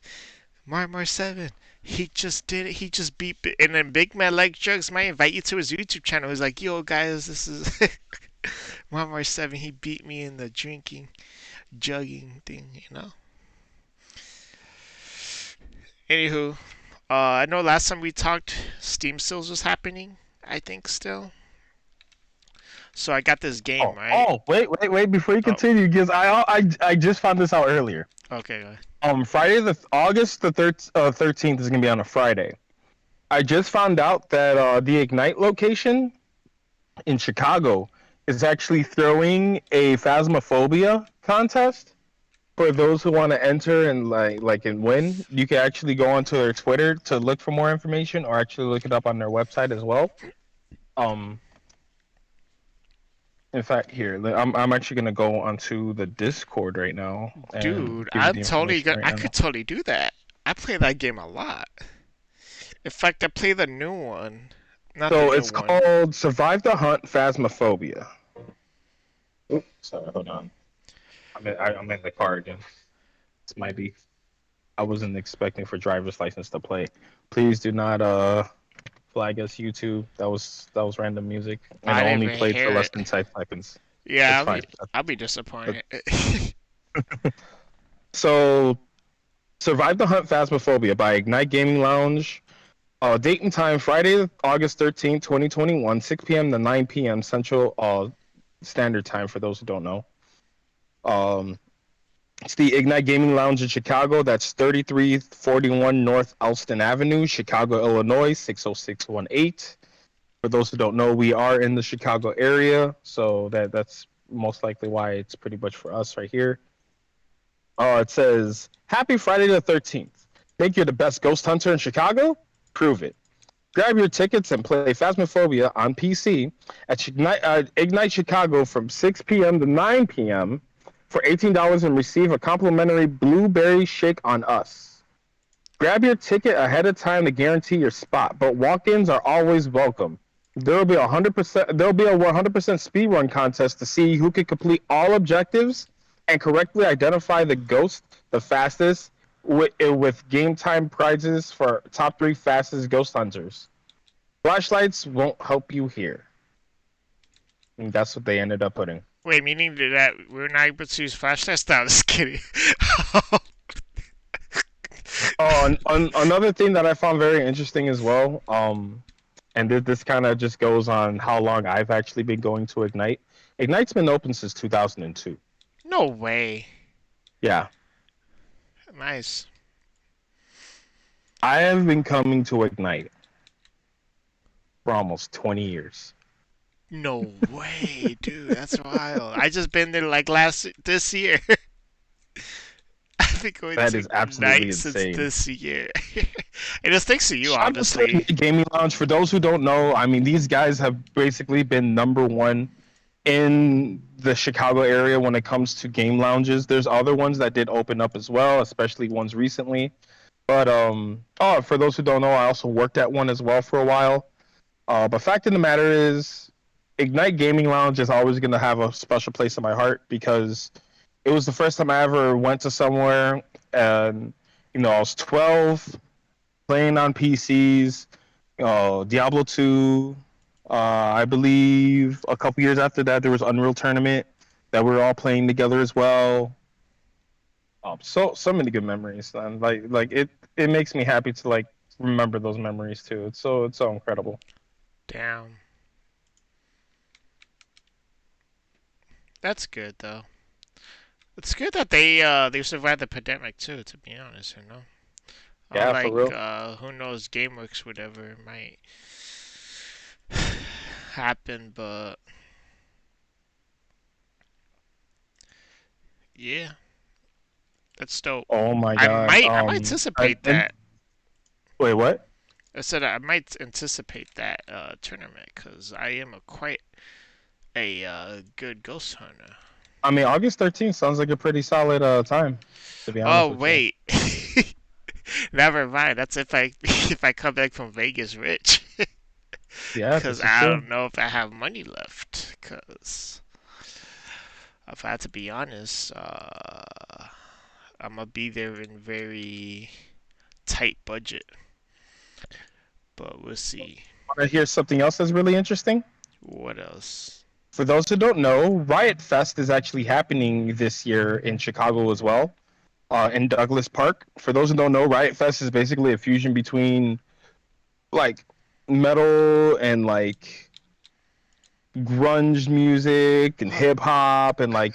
Mar 7, he just did it. He just beat. And then Big Man Like Drugs might invite you to his YouTube channel. He's like, yo guys, this is. 1 more 7. He beat me in the drinking, jugging thing. Anywho, I know last time we talked, Steam sales was happening. I think still. So I got this game, right? Wait! Before you Oh, continue, because I just found this out earlier. okay. Friday the August the 13th is gonna be on a Friday. I just found out that the Ignite location in Chicago is actually throwing a Phasmophobia contest for those who want to enter and and win. You can actually go onto their Twitter to look for more information, or actually look it up on their website as well. Um, in fact, here I'm actually gonna go onto the Discord right now and Dude, give you the information right I now. could totally do that. I play that game a lot. In fact, I play the new one. Not the So new it's one. called Survive the Hunt Phasmophobia. Oops, sorry, hold on. I'm in the car again. This might be. I wasn't expecting for driver's license to play. Please do not flag us YouTube. That was random music and I didn't only even played for hear less it. than 10 seconds. Yeah, It's fine. I'll be disappointed. So, Survive the Hunt Phasmophobia by Ignite Gaming Lounge. Date and time Friday, August 13th, 2021, 6 p.m. to 9 p.m. Central Standard Time for those who don't know. Um, it's the Ignite Gaming Lounge in Chicago. That's 3341 North Alston Avenue, Chicago, Illinois, 60618. For those who don't know, we are in the Chicago area, so that's most likely why it's pretty much for us right here. It says, Happy Friday the 13th. Think you're the best ghost hunter in Chicago? Prove it. Grab your tickets and play Phasmophobia on PC at Ignite Chicago from 6 p.m. to 9 p.m. for $18 and receive a complimentary blueberry shake on us. Grab your ticket ahead of time to guarantee your spot, but walk-ins are always welcome. There will be a 100% speed run contest to see who can complete all objectives and correctly identify the ghost the fastest with game time prizes for top 3 fastest ghost hunters. Flashlights won't help you here. And that's what they ended up putting. Wait, meaning that we're not able to use flashlights? No, I'm just kidding. Oh, another thing that I found very interesting as well, and this kind of just goes on how long I've actually been going to Ignite. Ignite's been open since 2002. No way. Yeah, Nice. I have been coming to Ignite for almost 20 years. No way, dude. That's wild. I just been there like this year. I've been going That to is absolutely Ignite since insane. this year. And it's thanks to you, Shout out to honestly. the Gaming Lounge. For those who don't know, I mean, these guys have basically been number one in the Chicago area when it comes to game lounges. There's other ones that did open up as well, especially ones recently. But for those who don't know, I also worked at one as well for a while. But fact of the matter is, Ignite Gaming Lounge is always going to have a special place in my heart because it was the first time I ever went to somewhere, and I was 12, playing on PCs. Diablo 2. I believe a couple years after that, there was Unreal Tournament that we were all playing together as well. So many good memories, and it makes me happy to remember those memories too. It's so incredible. Damn. That's good though. It's good that they survived the pandemic too, to be honest. Yeah, for Unlike real. who knows, GameWorks whatever might happen, but yeah, that's dope. Oh my I god. might I might anticipate And that. wait, what? I said I might anticipate that tournament because I am a quite a good ghost hunter. I mean, August 13th sounds like a pretty solid time, to be honest Oh with you. wait, never mind. That's if I if I come back from Vegas rich, Yeah, because this is I true. don't know if I have money left. Because if I had to be honest, I'm gonna be there in very tight budget. But we'll see. Want to hear something else that's really interesting? What else? For those who don't know, Riot Fest is actually happening this year in Chicago as well, in Douglas Park. For those who don't know, Riot Fest is basically a fusion between like metal and like grunge music and hip hop and like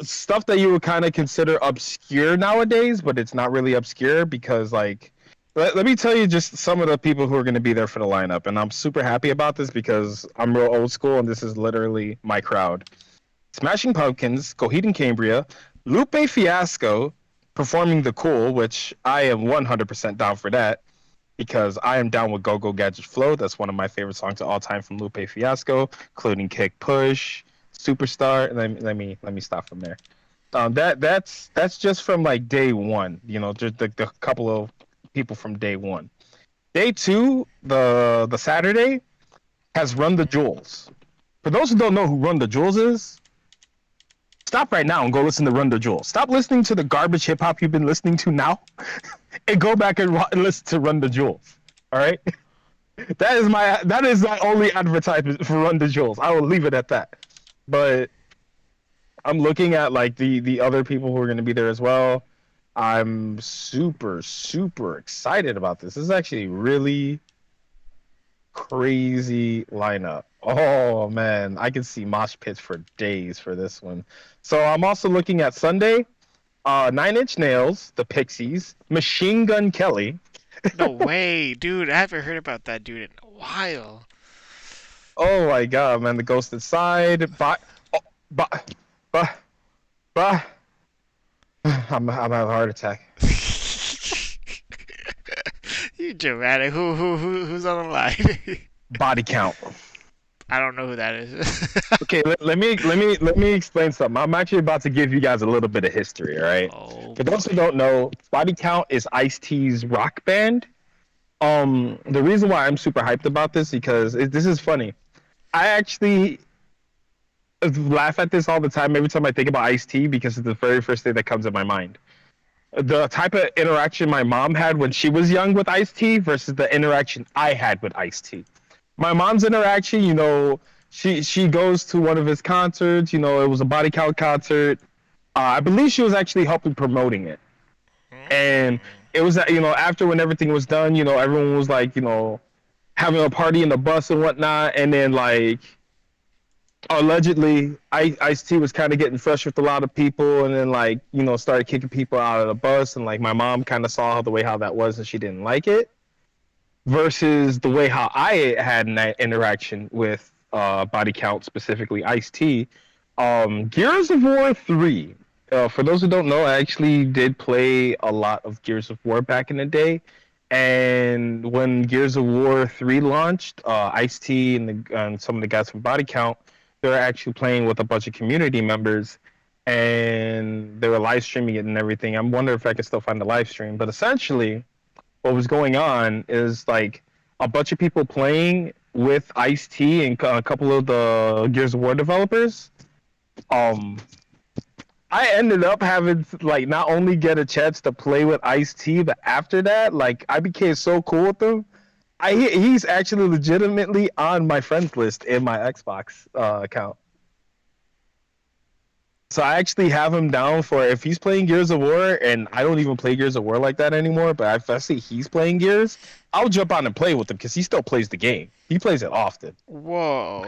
stuff that you would kind of consider obscure nowadays, but it's not really obscure because like let me tell you just some of the people who are going to be there for the lineup, and I'm super happy about this because I'm real old school and this is literally my crowd. Smashing Pumpkins, Coheed and Cambria, Lupe Fiasco performing The Cool, which I am 100% down for that because I am down with Go Go Gadget Flow. That's one of my favorite songs of all time from Lupe Fiasco, including Kick Push, Superstar. Let me stop from there. That's just from like day one. You know, just the couple of people from day one. Day two, the Saturday, has Run the Jewels. For those who don't know who Run the Jewels is, stop right now and go listen to Run the Jewels. Stop listening to the garbage hip hop you've been listening to now, and go back and listen to Run the Jewels. All right, that is my only advertisement for Run the Jewels. I will leave it at that. But I'm looking at like the other people who are going to be there as well. I'm super excited about this. This is actually really crazy lineup. Oh man, I can see mosh pits for days for this one. So I'm also looking at Sunday, Nine Inch Nails, the Pixies, Machine Gun Kelly. No way, dude. I haven't heard about that dude in a while. Oh my god, man, the Ghosted Side. Bah. I'm having a heart attack. You dramatic. Who's on the line? Body Count. I don't know who that is. Okay, let me explain something. I'm actually about to give you guys a little bit of history, all right? Oh, For those who don't know, Body Count is Ice-T's rock band. The reason why I'm super hyped about this because this is funny. I actually laugh at this all the time every time I think about Ice-T because it's the very first thing that comes in my mind. The type of interaction my mom had when she was young with Ice-T versus the interaction I had with Ice-T. My mom's interaction, you know, she goes to one of his concerts. You know, it was a Body Count concert. I believe she was actually helping promoting it, and it was you know after when everything was done, you know, everyone was like you know having a party in the bus and whatnot, and then like allegedly Ice-T was kind of getting fresh with a lot of people, and then like you know started kicking people out of the bus, and like my mom kind of saw the way how that was, and she didn't like it. Versus the way how I had an interaction with Body Count, specifically Ice-T. Gears of War 3. For those who don't know, I actually did play a lot of Gears of War back in the day. And when Gears of War 3 launched, Ice-T and some of the guys from Body Count, they were actually playing with a bunch of community members. And they were live streaming it and everything. I'm wondering if I can still find the live stream. But essentially, what was going on is like a bunch of people playing with Ice-T and a couple of the Gears of War developers. I ended up having to, like not only get a chance to play with Ice-T, but after that, like I became so cool with him. He's actually legitimately on my friends list in my Xbox account. So I actually have him down for if he's playing Gears of War, and I don't even play Gears of War like that anymore, but if I see he's playing Gears, I'll jump on and play with him because he still plays the game. He plays it often. whoa.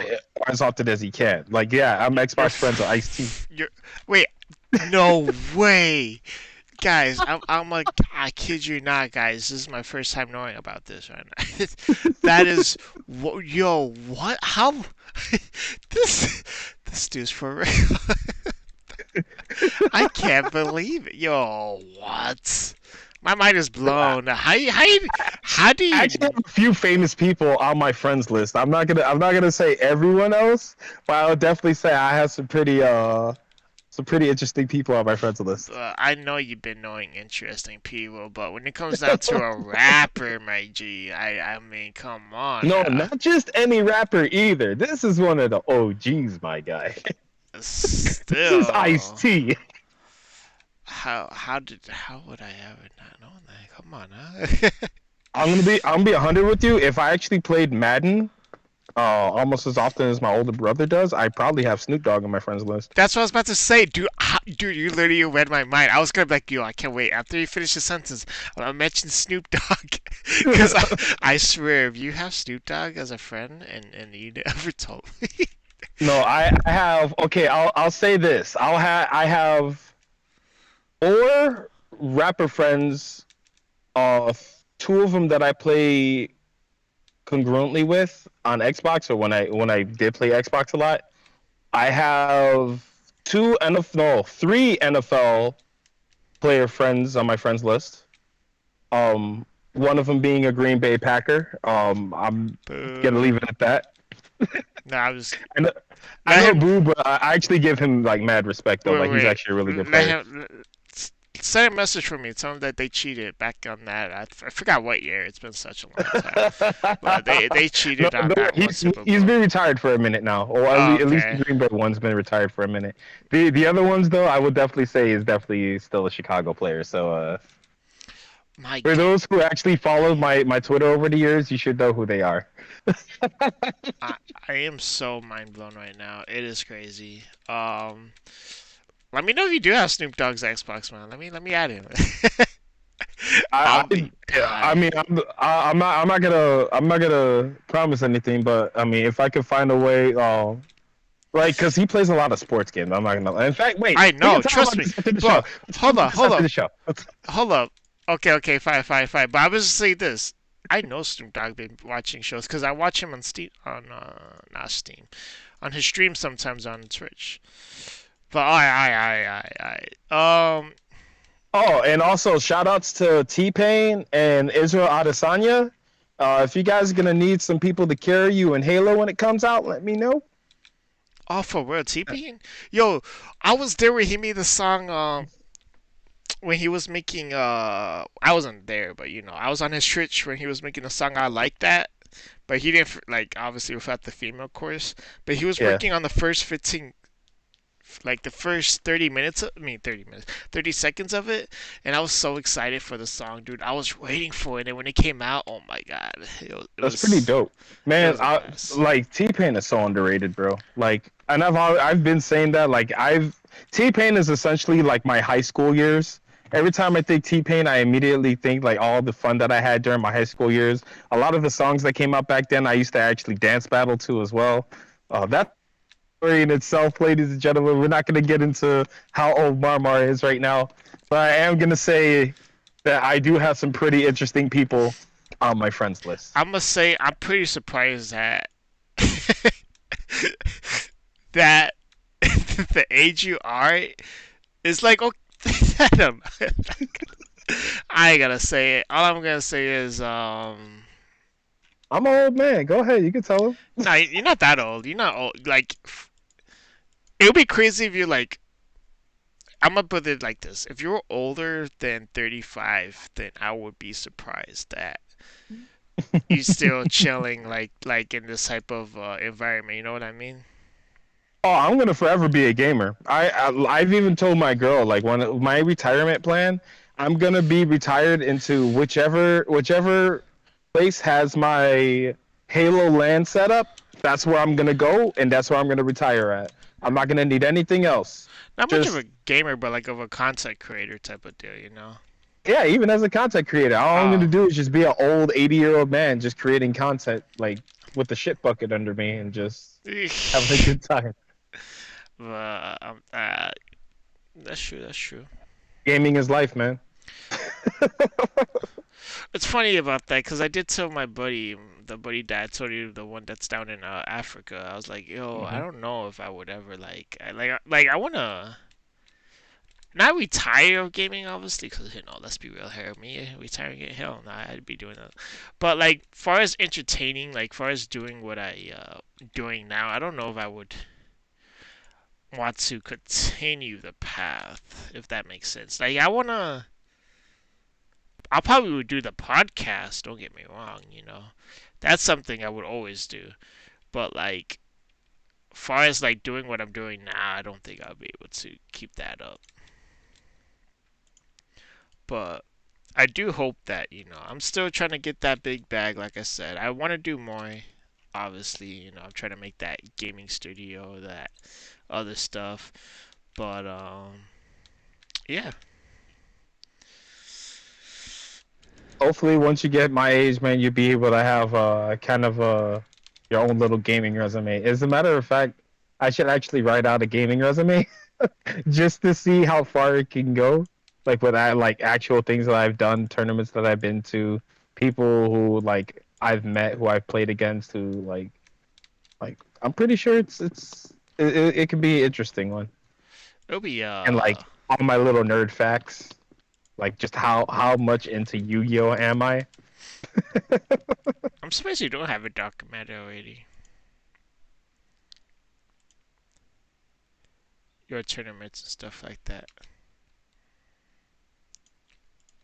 As often as he can. Like, yeah, I'm Xbox friends with Ice-T. Wait, no way. Guys, I'm like, I kid you not, guys. This is my first time knowing about this right now. That is, yo, what? How? This dude's for real. I can't believe it. Yo, what? My mind is blown. How do you? I actually have a few famous people on my friends list. I'm not gonna say everyone else, but I'll definitely say I have some pretty interesting people on my friends list. I know you've been knowing interesting people, but when it comes down to a rapper, my G, I mean, come on. No, not just any rapper either. This is one of the OGs, my guy. Still. This is Ice-T. How would I ever not know that? Come on, huh? I'm gonna be 100 with you. If I actually played Madden, almost as often as my older brother does. I probably have Snoop Dogg on my friends list. That's what I was about to say, dude. Dude, you literally read my mind. I was gonna be like, yo, I can't wait. After you finish the sentence, I'll mention Snoop Dogg, because I swear, if you have Snoop Dogg as a friend and you never told me. No, I have. Okay, I'll say this. I have four rapper friends. Uh, Two of them that I play congruently with on Xbox, or when I did play Xbox a lot. I have three NFL player friends on my friends list. One of them being a Green Bay Packer. I'm gonna leave Boo. it at that. No, I was I know, I let know, him. Boo, but I actually give him like mad respect though. Wait, Like he's wait. actually a really good Let player. him. Send a message for me. Tell them that they cheated back on that. I forgot what year. It's been such a long time. But they No, cheated on no, that one Super he's Bowl. been retired for a minute now, or Oh, at least the okay. Green Bay one's been retired for a minute. The other ones though, I would definitely say is definitely still a Chicago player. So My for God. those who actually followed my Twitter over the years, you should know who they are. I, I am so mind blown right now. It is crazy. Let me know if you do have Snoop Dogg's Xbox, man. Let me add him. I I'll be I mean dying. I'm not gonna promise anything, but I mean if I could find a way, right, because he plays a lot of sports games. I'm not gonna. In fact, wait, I we can know, talk trust about me. this after the show. But Let's talk hold about up, this hold after up, the show. hold up. Okay, okay, fine, fine, fine. But I was just saying this. I know Snoop Dogg been watching shows because I watch him on Steam, on not Steam, on his stream sometimes on Twitch. But Oh, and also shout outs to T Pain and Israel Adesanya. If you guys are gonna need some people to carry you in Halo when it comes out, let me know. oh, for real, TP? Yo, I was there when he made the song. When he was making. I wasn't there, but I was on his Twitch when he was making the song. I like that. But he didn't like obviously without the female chorus. But he was Yeah, working on the first 15, like the first 30 minutes. I mean 30 minutes, 30 seconds of it, and I was so excited for the song, dude. I was waiting for it, and when it came out, oh my god, it that's pretty was dope, it man. was a mess. Like T Pain is so underrated, bro. Like, and I've been saying that. Like, I've T Pain is essentially like my high school years. Every time I think T Pain, I immediately think like all the fun that I had during my high school years. A lot of the songs that came out back then, I used to actually dance battle to as well. That story in itself, ladies and gentlemen. We're not going to get into how old Marmar is right now, but I am going to say that I do have some pretty interesting people on my friends list. I must say, I'm pretty surprised that that the age you are is like okay. I don't know. I ain't gonna say it. All I'm gonna say is I'm an old man. Go ahead, you can tell him. no, you're not that old. You're not old. Like it would be crazy if you like. I'm gonna put it like this: if you're older than 35, then I would be surprised that you still chilling like in this type of environment. You know what I mean? Oh, I'm gonna forever be a gamer. I've even told my girl like one my retirement plan. I'm gonna be retired into whichever place has my Halo LAN setup. That's where I'm gonna go, and that's where I'm gonna retire at. I'm not gonna need anything else. Not much of a Just gamer, but like of a content creator type of deal. You know? yeah, even as a content creator, all I'm gonna Oh, do is just be an old 80-year-old man just creating content like with the shit bucket under me and just having a good time. but that's true. That's true. Gaming is life, man. It's funny about that because I did tell my buddy, the buddy that I told you, the one that's down in Africa. I was like, yo, I Hmm. don't know if I would ever like I wanna not retire of gaming, obviously, because let's be real here, me retiring it, hell, no, I'd be doing that. But like, far as entertaining, like, far as doing what I doing now, I don't know if I would want to continue the path, if that makes sense. Like, I probably would do the podcast. Don't get me wrong. That's something I would always do. But like, far as like doing what I'm doing now, I don't think I'll be able to keep that up. But I do hope that I'm still trying to get that big bag. Like I said, I want to do more. obviously, I'm trying to make that gaming studio, that other stuff. But yeah. Hopefully, once you get my age, man, you'll be able to have kind of your own little gaming resume. As a matter of fact, I should actually write out a gaming resume just to see how far it can go. Like with that, like actual things that I've done, tournaments that I've been to, people who like I've met, who I've played against, who like I'm pretty sure it can be an interesting one. It'll be And like all my little nerd facts, like just how much into Yu-Gi-Oh am I? I'm surprised you don't have a documentary already. Your tournaments and stuff like that.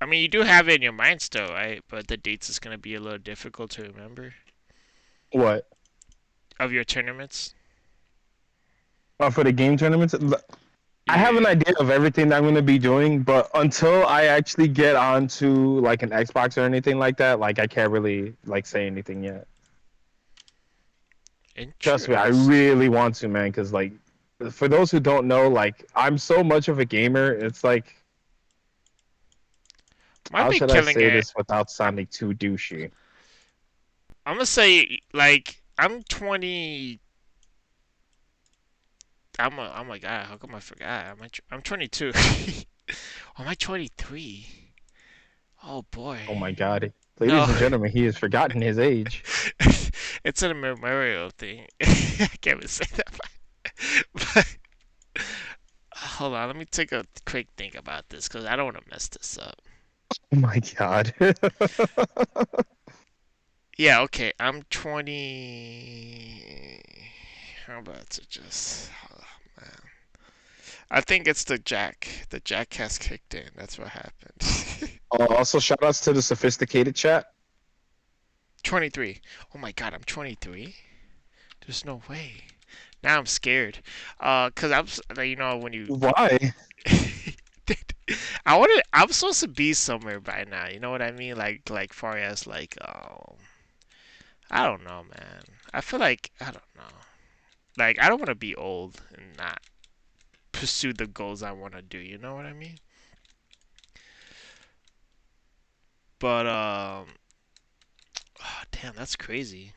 I mean, you do have it in your mind still, right? But the dates is gonna be a little difficult to remember What? of your tournaments. For the game tournaments, I have an Yeah. idea of everything that I'm going to be doing, but until I actually get onto like an Xbox or anything like that, like I can't really like say anything yet. Trust me, I Interesting. really want to, man, because like for those who don't know, like I'm so much of a gamer. It's like Might how be should I killing say it. this without sounding too douchey? I'm gonna say like I'm 20. Oh my god, how come I forgot? I'm 22. Oh, am I 23? Oh boy. Oh my God, No. ladies and gentlemen, he has forgotten his age. It's a memorial thing. I can't even say that. But hold on, let me take a quick think about this because I don't want to mess this up. Oh my God. Yeah, okay, I'm 20. How about to just. Oh, man. I think it's the jack. The jack has kicked in. That's what happened. Also, shout outs to the sophisticated chat. 23. Oh my god, I'm 23? There's no way. Now I'm scared. Cause when you Why? I'm supposed to be somewhere by now. You know what I mean? Like far as like I don't know, man. I feel like I don't know. Like I don't want to be old and not pursue the goals I want to do. You know what I mean? But oh, damn, that's crazy.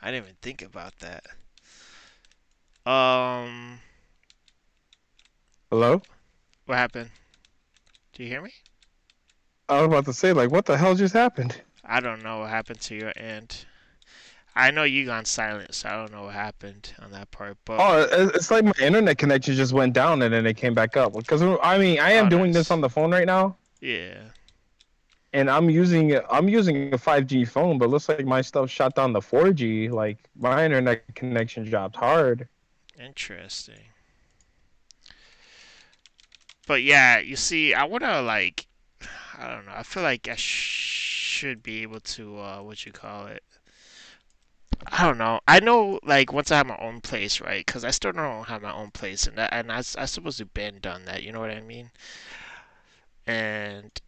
I didn't even think about that. Um, Hello? what happened? Do you hear me? I was about to say, like, what the hell just happened? I don't know what happened to your end. I know you gone silent, so I don't know what happened on that part. But Oh, it's like my internet connection just went down and then it came back up. Because I mean, I am oh, doing this nice. on the phone right now, Yeah, and I'm using a 5G phone, but looks like my stuff shot down to 4G. Like my internet connection dropped hard. interesting. But yeah, you see, I wanna like, I don't know. I feel like I should be able to, what you call it? I don't know. I know, like, once I have my own place, right? Because I still don't have my own place, and I supposed to been done that. You know what I mean? And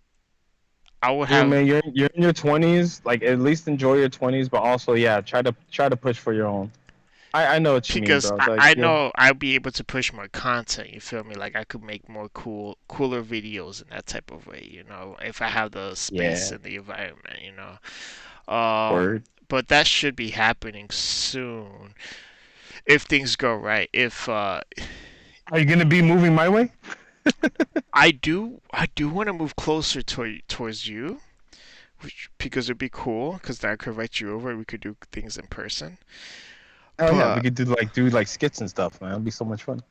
I would Yeah, have man, you're in your 20s. Like at least enjoy your 20s, but also yeah, try to push for your own. I know what you mean, because bro. It's like I yeah, know I'll be able to push more content. You feel me? Like I could make more cooler videos in that type of way. If I have the space yeah, and the environment. Um, word. but that should be happening soon if things go right. If Are you gonna be moving my way? I do want to move closer towards you, which because it'd be cool. Because then I could invite you over. We could do things in person. Oh yeah, we But could do like skits and stuff, man. It'd be so much fun.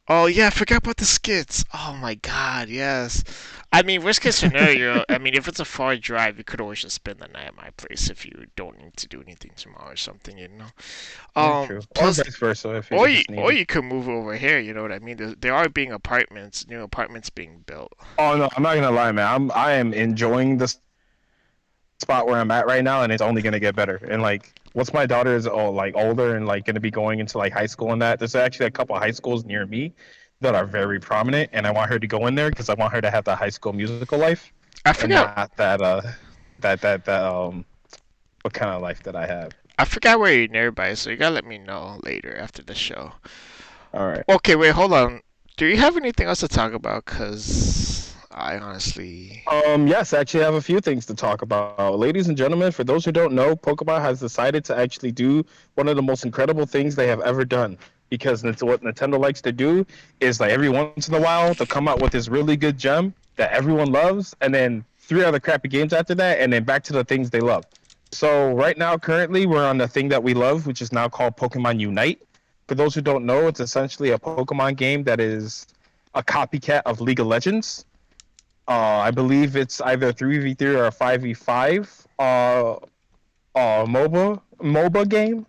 oh yeah, I forgot about the skits. Oh my god, yes. I mean, worst case scenario, I mean, if it's a far drive, you could always just spend the night at my place if you don't need to do anything tomorrow or something. Yeah, true. Or Plus, vice versa if it's or needed. you could move over here. You know what I mean? There are being new apartments being built. Oh no, I'm not gonna lie, man. I am enjoying the spot where I'm at right now, and it's only gonna get better. And like, once my daughter is like older and like gonna be going into like high school and that, there's actually a couple of high schools near me that are very prominent, and I want her to go in there because I want her to have the High School Musical life. I and forgot. not that what kind of life that I have. I forgot where you're nearby, so you gotta let me know later after the show. All right. Okay, wait, hold on. Do you have anything else to talk about? Cause I honestly. Yes, I actually have a few things to talk about. Ladies and gentlemen, for those who don't know, Pokemon has decided to actually do one of the most incredible things they have ever done. Because it's what Nintendo likes to do is like every once in a while they'll come out with this really good gem that everyone loves, and then three other crappy games after that, and then back to the things they love. So right now, currently, we're on the thing that we love, which is now called Pokemon Unite. For those who don't know, it's essentially a Pokemon game that is a copycat of League of Legends. I believe it's either 3v3 or a 5v5 MOBA game,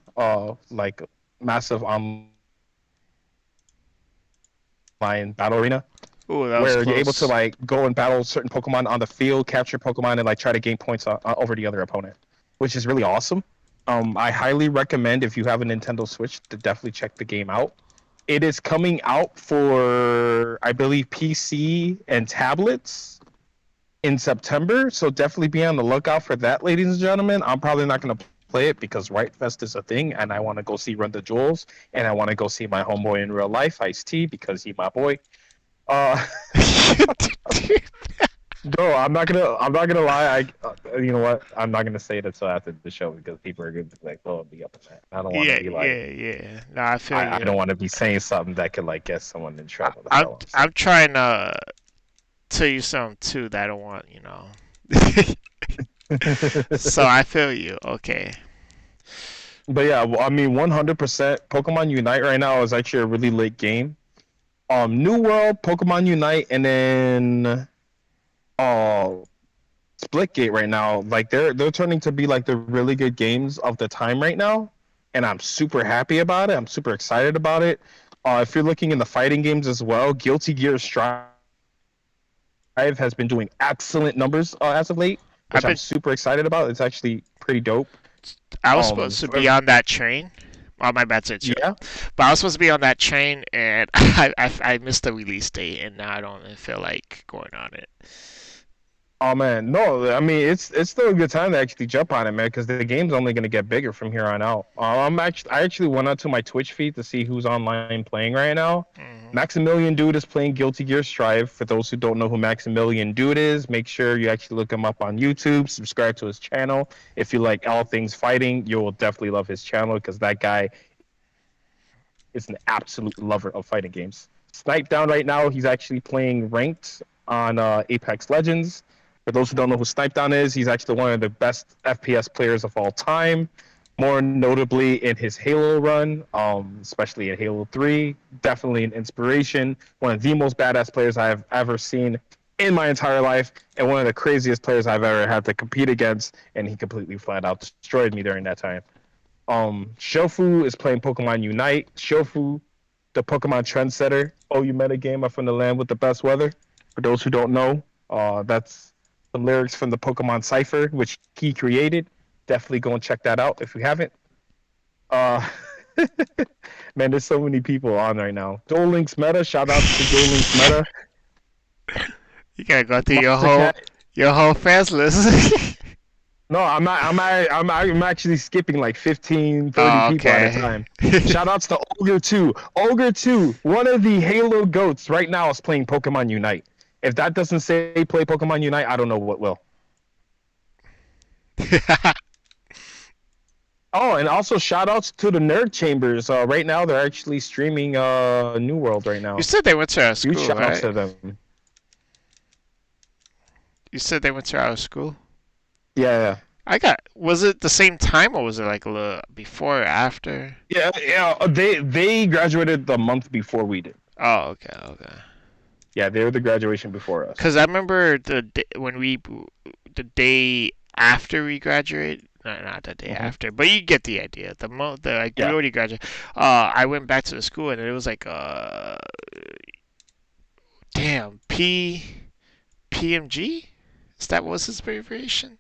like massive online battle arena Ooh, that was where you're able to close. like go and battle certain Pokemon on the field, capture Pokemon, and like try to gain points over the other opponent, which is really awesome. I highly recommend if you have a Nintendo Switch to definitely check the game out. It is coming out for, I believe, PC and tablets in September, so definitely be on the lookout for that, ladies and gentlemen. I'm probably not going to play it because Right Fest is a thing, and I want to go see Run the Jewels, and I want to go see my homeboy in real life, Ice T, because he my boy. Uh, no, I'm not gonna lie. You know what? I'm not gonna say it until after the show because people are gonna be like, "Oh, be up on that." I don't want to Yeah, be like, yeah, yeah. No, I feel I you. don't want to be saying something that could like get someone in I, trouble. That's I'm all I'm saying. I'm trying to tell you something too that I don't want. So I feel you. Okay. But yeah, well, I mean, 100% Pokemon Unite right now is actually a really lit game. New World, Pokemon Unite, and then uh Splitgate right now, like they're turning to be like the really good games of the time right now, and I'm super happy about it. I'm super excited about it. If you're looking in the fighting games as well, Guilty Gear Strive has been doing excellent numbers as of late, I've which I'm been super excited about. It's actually pretty dope. I was supposed to be For, on that train. Oh, my bad to interrupt. yeah. But I was supposed to be on that train, and I missed the release date, and now I don't feel like going on it. Oh man, no, I mean it's still a good time to actually jump on it, man, because the game's only gonna get bigger from here on out. I actually went onto my Twitch feed to see who's online playing right now. Hmm. Maximilian Dude is playing Guilty Gear Strive. For those who don't know who Maximilian Dude is, make sure you actually look him up on YouTube, subscribe to his channel. If you like all things fighting, you'll definitely love his channel because that guy is an absolute lover of fighting games. Snipe Down right now, he's actually playing ranked on Apex Legends. For those who don't know who Snipe Down is, he's actually one of the best FPS players of all time. More notably in his Halo run, especially in Halo 3. Definitely an inspiration. One of the most badass players I have ever seen in my entire life, and one of the craziest players I've ever had to compete against. And he completely flat out destroyed me during that time. Shofu is playing Pokemon Unite. Shofu, the Pokemon trendsetter. Oh, you met a gamer from the land with the best weather. For those who don't know, that's some lyrics from the Pokemon Cipher, which he created. Definitely go and check that out if you haven't. Uh, man, there's so many people on right now. Duel Links Meta. Shout outs to Duel Links Meta. You gotta go through your Monster whole Cat. your whole fans list. No, I'm not. I'm actually skipping like 15, 30 Oh, people at a okay. time. Shout outs to Ogre 2. Ogre 2, one of the Halo goats right now is playing Pokemon Unite. If that doesn't say play Pokemon Unite, I don't know what will. Oh, and also shout outs to the Nerd Chambers. Right now they're actually streaming New World right You now. said they went to our Huge school, shout outs right? to them. You said they went to our school. Yeah, Was it the same time or was it like a little before or after? yeah, yeah. They graduated the month before we did. Oh, okay, okay. Yeah, they were the graduation before us. Cause I remember the day after we graduated. No, not the day Hmm. after, but you get the idea. Like we Yeah. already graduated. I went back to the school and it was like damn PMG. Is that was his abbreviation?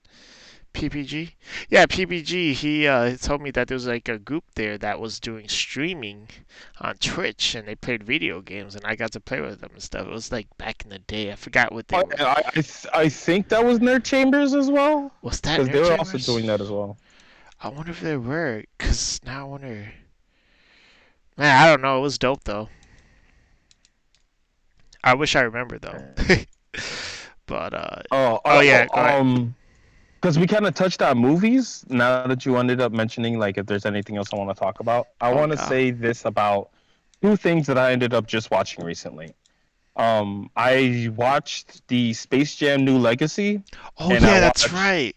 PPG. Yeah, PPG. He told me that there was like a group there that was doing streaming on Twitch, and they played video games, and I got to play with them and stuff. It was like back in the day. I forgot what they were. I think that was Nerd Chambers as well, Was that because they Nerd were also Chambers? doing that as well. I wonder if they were, cause now I wonder. Man, I don't know. It was dope though. I wish I remembered though. But oh yeah, go ahead. Because we kind of touched on movies. Now that you ended up mentioning, like, if there's anything else I want to talk about, I Oh want to no. say this about two things that I ended up just watching recently. I watched the Space Jam New Legacy, Oh and yeah, that's right.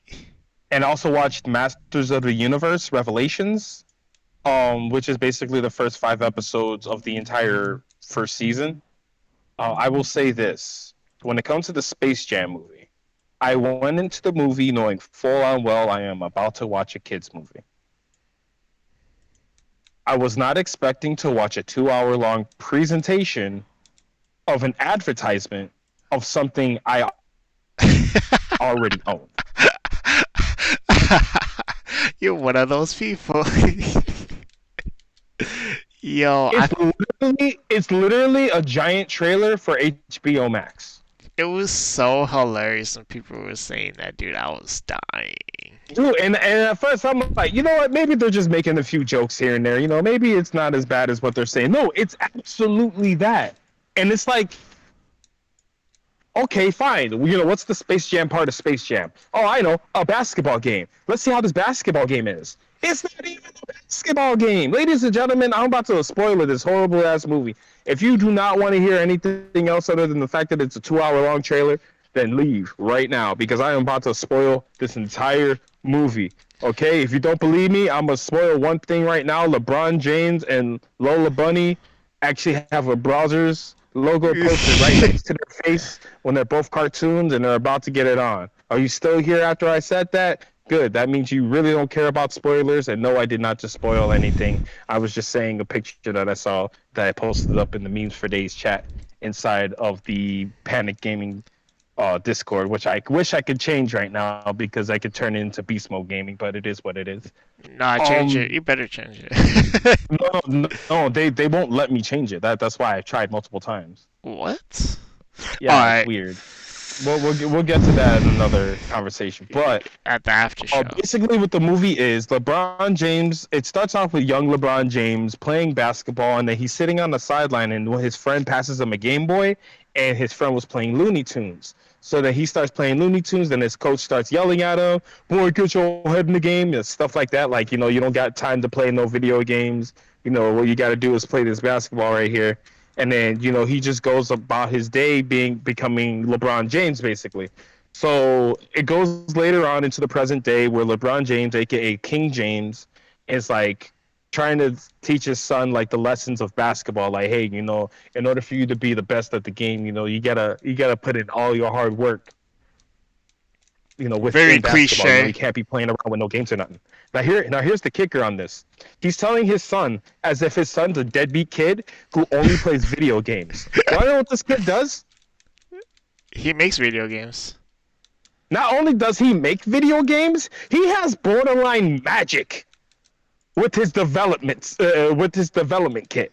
and also watched Masters of the Universe Revelations, which is basically the first 5 episodes of the entire first season. I will say this: when it comes to the Space Jam movie, I went into the movie knowing full on well I am about to watch a kids movie. I was not expecting to watch a 2 hour long presentation of an advertisement of something I already own. You're one of those people. Yo, It's literally a giant trailer for HBO Max. it was so hilarious when people were saying that, dude. I was dying. Dude, and at first I'm like, you know what? Maybe they're just making a few jokes here and there. You know, maybe it's not as bad as what they're saying. No, it's absolutely that. And it's like, okay, fine. You know, what's the Space Jam part of Space Jam? Oh, I know, a basketball game. Let's see how this basketball game is. It's not even a basketball game. Ladies and gentlemen, I'm about to spoil this horrible ass movie. If you do not want to hear anything else other than the fact that it's a 2 hour long trailer, then leave right now, because I am about to spoil this entire movie. Okay, if you don't believe me, I'm gonna spoil one thing right now. LeBron James and Lola Bunny actually have a browser's logo posted right next to their face when they're both cartoons and they're about to get it on. Are you still here after I said that? Good. That means you really don't care about spoilers. And no, I did not just spoil anything. I was just saying a picture that I saw that I posted up in the Memes for Days chat inside of the Panic Gaming Discord, which I wish I could change right now because I could turn it into Beast Mode Gaming, but it is what it is. Nah, change it. You better change it. No, they won't let me change it. That's why I tried multiple times. What? Yeah, All right. it's weird. We'll get to that in another conversation. But At the after show. basically, what the movie is, LeBron James. It starts off with young LeBron James playing basketball, and then he's sitting on the sideline, and his friend passes him a Game Boy, and his friend was playing Looney Tunes. So then he starts playing Looney Tunes, then his coach starts yelling at him, "Boy, get your head in the game," and stuff like that. Like, you know, you don't got time to play no video games. You know, what you got to do is play this basketball right here. And then, you know, he just goes about his day becoming LeBron James, basically. So it goes later on into the present day where LeBron James, aka King James, is like trying to teach his son like the lessons of basketball. Like, hey, you know, in order for you to be the best at the game, you know, you gotta put in all your hard work. You know, with Very basketball, cliche. you know, you can't be playing around with no games or nothing. Here's the kicker on this. He's telling his son as if his son's a deadbeat kid who only plays video games. Do I know what this kid does? He makes video games. Not only does he make video games, he has borderline magic with his development kit.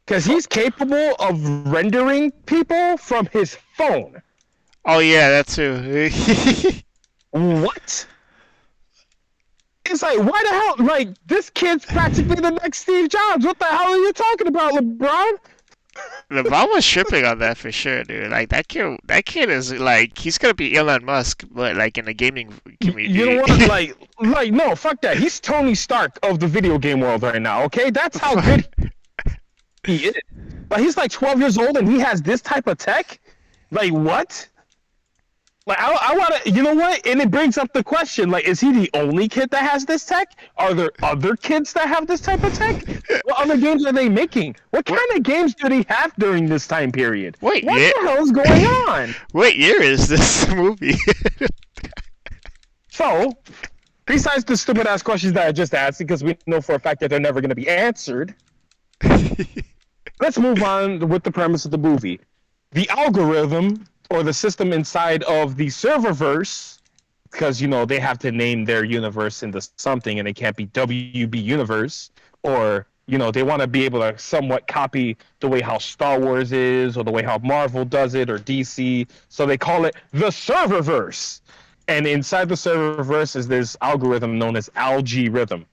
Because he's capable of rendering people from his phone. Oh yeah, that too. What? It's like, why the hell? Like, this kid's practically the next Steve Jobs. What the hell are you talking about, LeBron? LeBron was tripping on that for sure, dude. Like that kid is like he's gonna be Elon Musk, but like in the gaming community. You know what? Like, no, fuck that. He's Tony Stark of the video game world right now. Okay, that's how good he is. But he's like 12 years old and he has this type of tech. Like, what? Like, I want to, you know what? And it brings up the question, like, is he the only kid that has this tech? Are there other kids that have this type of tech? What other games are they making? What kind of games do they have during this time period? Wait, what yeah. the hell is going on? What year is this movie? So, besides the stupid ass questions that I just asked, because we know for a fact that they're never going to be answered, let's move on with the premise of the movie. The algorithm, or the system inside of the serververse, because they have to name their universe into something, and they can't be WB Universe, or they want to be able to somewhat copy the way how Star Wars is, or the way how Marvel does it, or DC. So they call it the Serververse. And inside the Serververse is this algorithm known as Algorithm.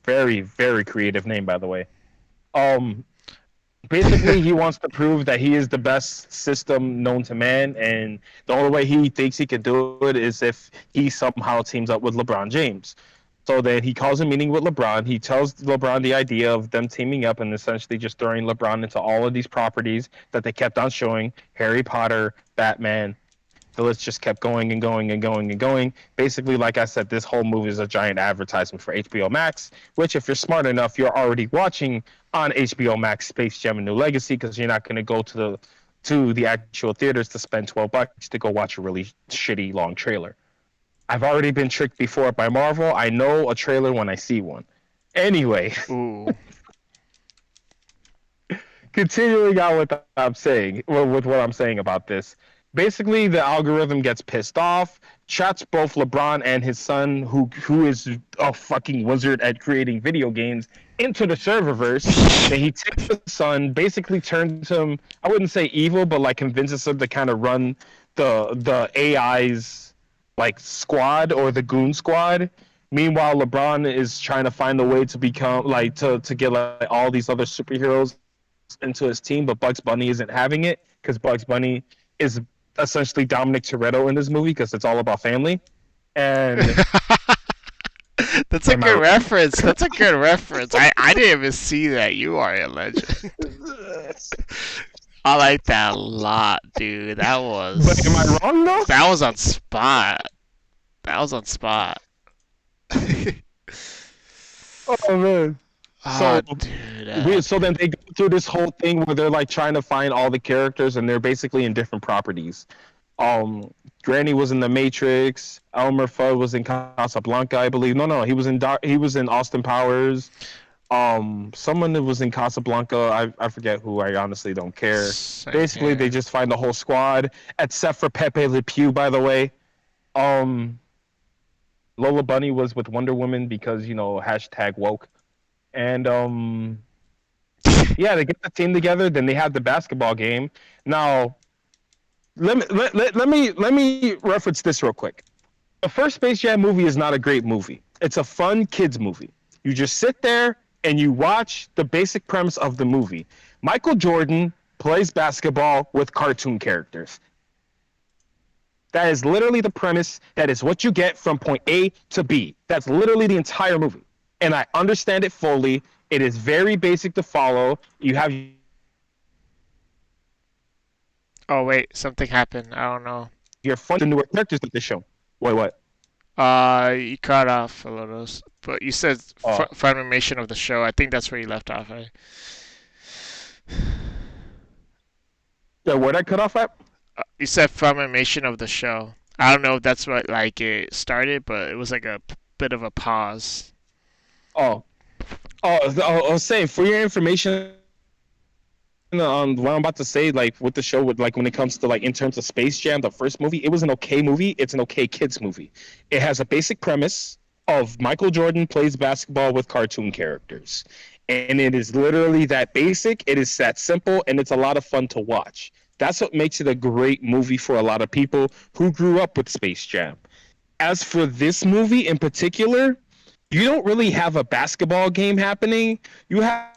Very, very creative name, by the way. Um, Basically, he wants to prove that he is the best system known to man, and the only way he thinks he could do it is if he somehow teams up with LeBron James. So then he calls a meeting with LeBron. He tells LeBron the idea of them teaming up and essentially just throwing LeBron into all of these properties that they kept on showing: Harry Potter, Batman. The list just kept going and going and going and going. Basically, like I said, this whole movie is a giant advertisement for HBO Max, which, if you're smart enough, you're already watching on HBO Max Space Jam: A New Legacy, because you're not going to go to the actual theaters to spend $12 to go watch a really shitty long trailer. I've already been tricked before by Marvel. I know a trailer when I see one. Anyway, Ooh. continuing on with what I'm saying, with what I'm saying about this. Basically, the algorithm gets pissed off, chats both LeBron and his son, who is a fucking wizard at creating video games, into the serververse. Then he takes the son, basically turns him, I wouldn't say evil, but like convinces him to kind of run the AI's like squad, or the goon squad. Meanwhile, LeBron is trying to find a way to become like to get like all these other superheroes into his team, but Bugs Bunny isn't having it, because Bugs Bunny is essentially Dominic Toretto in this movie, because it's all about family. And That's a good reference. That's a good reference. I didn't even see that. You are a legend. I like that a lot, dude. That was. But am I wrong though? That was on spot. That was on spot. Oh man. Oh, So dude. so then they go through this whole thing where they're like trying to find all the characters, and they're basically in different properties. Granny was in The Matrix. Elmer Fudd was in Casablanca, I believe. No, he was in Austin Powers. Someone that was in Casablanca, I forget who. I honestly don't care. Same Basically, here. they just find the whole squad, except for Pepe Le Pew, by the way. Lola Bunny was with Wonder Woman because hashtag woke. And yeah, they get the team together. Then they have the basketball game. Now, let me reference this real quick. The first Space Jam movie is not a great movie. It's a fun kids movie. You just sit there and you watch the basic premise of the movie. Michael Jordan plays basketball with cartoon characters. That is literally the premise. That is what you get from point A to B. That's literally the entire movie. And I understand it fully. It is very basic to follow. You have. Oh wait, something happened. I don't know. Your fun, the newer characters that they show. Wait, what? You cut off a little, but you said Oh, Funimation of the show. I think that's where you left off, right? yeah, where'd I cut off at? You said Funimation of the show. I don't know if that's what like it started, but it was like a bit of a pause. Oh, I was saying, for your information on what I'm about to say, like with the show, with like when it comes to like in terms of Space Jam, the first movie, it was an okay movie. It's an okay kids movie. It has a basic premise of Michael Jordan plays basketball with cartoon characters, and it is literally that basic. It is that simple, and it's a lot of fun to watch. That's what makes it a great movie for a lot of people who grew up with Space Jam. As for this movie in particular, you don't really have a basketball game happening. You have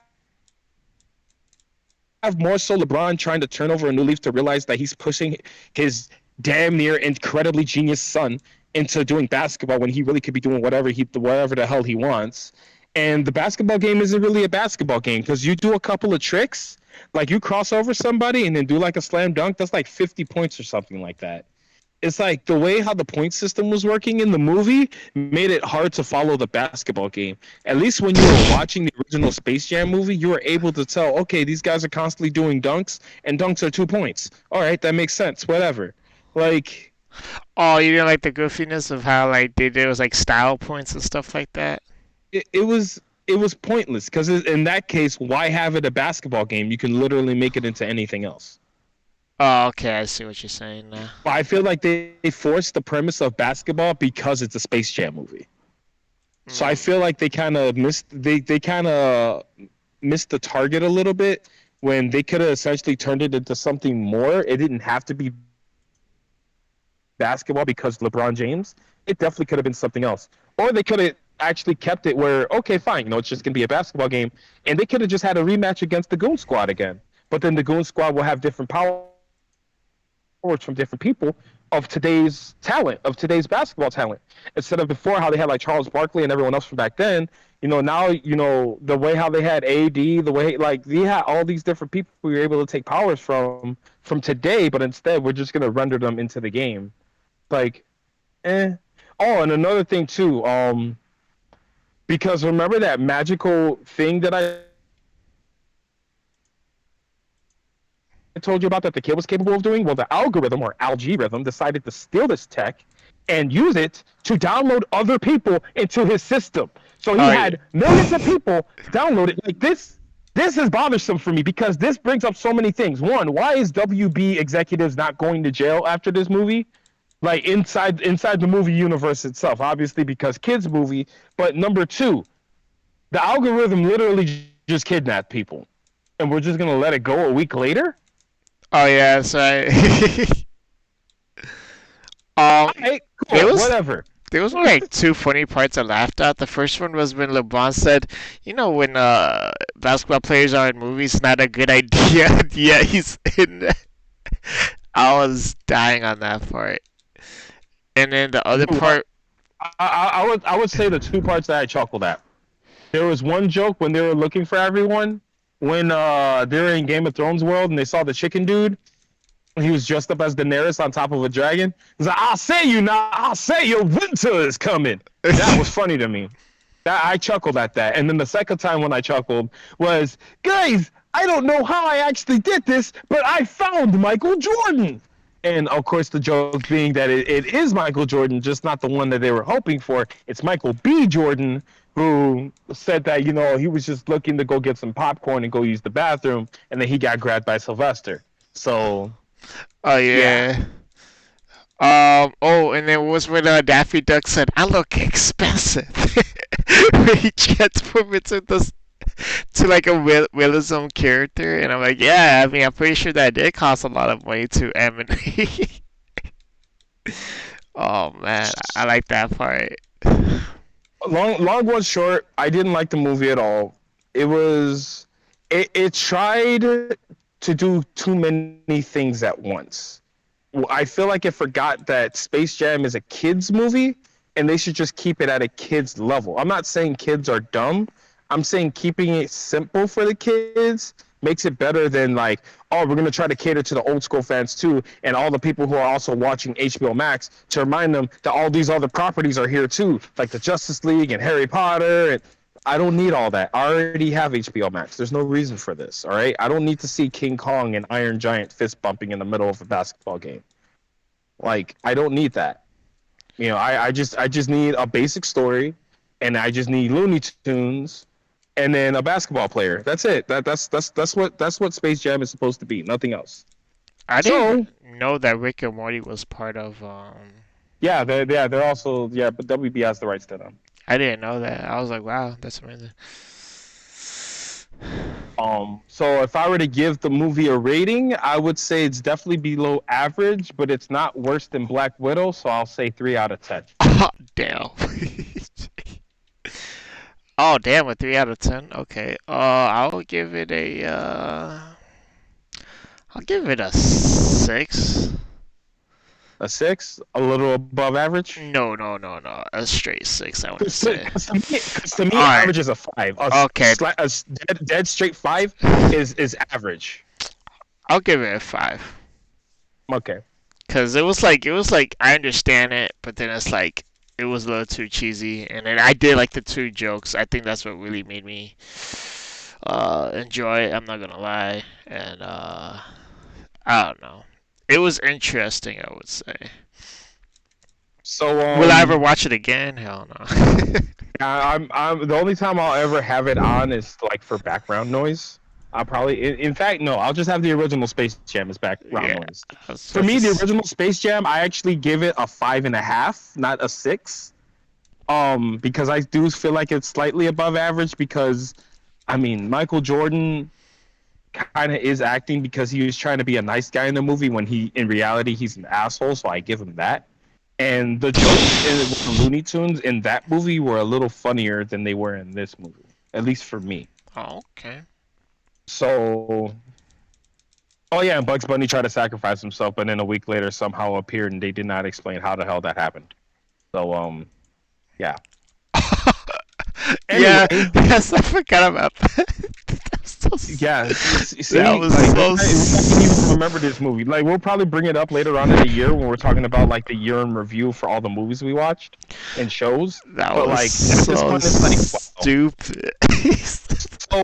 more so LeBron trying to turn over a new leaf to realize that he's pushing his damn near incredibly genius son into doing basketball when he really could be doing whatever the hell he wants. And the basketball game isn't really a basketball game, because you do a couple of tricks, like you cross over somebody and then do like a slam dunk. That's like 50 points or something like that. It's like the way how the point system was working in the movie made it hard to follow the basketball game. At least when you were watching the original Space Jam movie, you were able to tell, okay, these guys are constantly doing dunks, and dunks are 2 points. All right, that makes sense. Whatever. Like, Oh, you didn't like the goofiness of how like they did was like style points and stuff like that. it was pointless, because in that case, why have it a basketball game? You can literally make it into anything else. Oh, okay, I see what you're saying now. But I feel like they forced the premise of basketball because it's a Space Jam movie. So I Mm. feel like they kind of missed the target a little bit when they could have essentially turned it into something more. It didn't have to be basketball because LeBron James. It definitely could have been something else. Or they could have actually kept it where, okay, fine, it's just gonna be a basketball game, and they could have just had a rematch against the Goon Squad again. But then the Goon Squad will have different powers from different people of today's talent, of today's basketball talent. Instead of before how they had like Charles Barkley and everyone else from back then, now, the way how they had AD, the way like they had all these different people we were able to take powers from today, but instead we're just gonna render them into the game. Like, eh. Oh, and another thing too, because remember that magical thing that I told you about that the kid was capable of doing? Well, the algorithm or algorithm decided to steal this tech and use it to download other people into his system. So he Oh, had millions of people download it. Like this. This is bothersome for me because this brings up so many things. One, why is WB executives not going to jail after this movie? Like inside the movie universe itself, obviously because kids movie. But number two, the algorithm literally just kidnapped people, and we're just gonna let it go a week later. oh yeah, so All um, right, there cool, was whatever. there was like two funny parts I laughed at. The first one was when LeBron said, when basketball players are in movies, not a good idea. Yeah, he's in. I was dying on that part. And then the other part, I would say the two parts that I chuckled at. There was one joke when they were looking for everyone when they were in Game of Thrones world and they saw the chicken dude. He was dressed up as Daenerys on top of a dragon. He's like, "I'll say you now. I'll say your winter is coming." That was funny to me. That I chuckled at that. And then the second time when I chuckled was, "Guys, I don't know how I actually did this, but I found Michael Jordan." And of course, the joke being that it is Michael Jordan, just not the one that they were hoping for. It's Michael B. Jordan, who said that, he was just looking to go get some popcorn and go use the bathroom, and then he got grabbed by Sylvester. So, oh yeah. yeah. Oh, and then was when Daffy Duck said, "I look expensive." He transformed to like a realism character, and I'm like, yeah. I mean, I'm pretty sure that did cost a lot of money to emanate. Oh man, I like that part. Long one short, I didn't like the movie at all. It tried to do too many things at once. I feel like it forgot that Space Jam is a kids movie and they should just keep it at a kids level. I'm not saying kids are dumb. I'm saying keeping it simple for the kids makes it better than like, oh, we're going to try to cater to the old school fans too and all the people who are also watching HBO Max to remind them that all these other properties are here too, like the Justice League and Harry Potter. And I don't need all that. I already have HBO Max. There's no reason for this, all right? I don't need to see King Kong and Iron Giant fist bumping in the middle of a basketball game. Like, I don't need that. I just need a basic story, and I just need Looney Tunes, and then a basketball player. That's it. That's what Space Jam is supposed to be. Nothing else. I So didn't know that Rick and Morty was part of. yeah, they're also but WB has the rights to them. I didn't know that. I was like, wow, that's amazing. So if I were to give the movie a rating, I would say it's definitely below average, but it's not worse than Black Widow. So I'll say 3 out of 10. Oh damn. Oh damn, a 3 out of 10. Okay. I'll give it a 6. A 6, a little above average. No, no, no, no. A straight 6, I want to Because to, say. 'cause to me, All right. average is a 5. Okay. Dead straight 5 is average. I'll give it a 5. Okay. Cause it was like I understand it, but then it's like it was a little too cheesy, and then I did like the two jokes. I think that's what really made me enjoy it. I'm not gonna lie, and I don't know. It was interesting, I would say. So Will I ever watch it again? Hell no. I'm the only time I'll ever have it on is like for background noise. I'll probably, in fact, no. I'll just have the original Space Jam as background Yeah, noise. I was For about to me, the s- original Space Jam, I actually give it a 5.5, not a 6. Because I do feel like it's slightly above average. Because I mean, Michael Jordan kind of is acting because he was trying to be a nice guy in the movie when he, in reality, he's an asshole. So I give him that. And the jokes in the Looney Tunes in that movie were a little funnier than they were in this movie, at least for me. Oh, okay. So, oh yeah, and Bugs Bunny tried to sacrifice himself, but then a week later somehow appeared, and they did not explain how the hell that happened. So, yeah. Yeah, Anyway, yes, I forgot about that. yeah. That See, was like so. we're not gonna even remember this movie. Like, we'll probably bring it up later on in the year when we're talking about like the year in review for all the movies we watched and shows. That But was like at this so point, it's like, wow. stupid. So,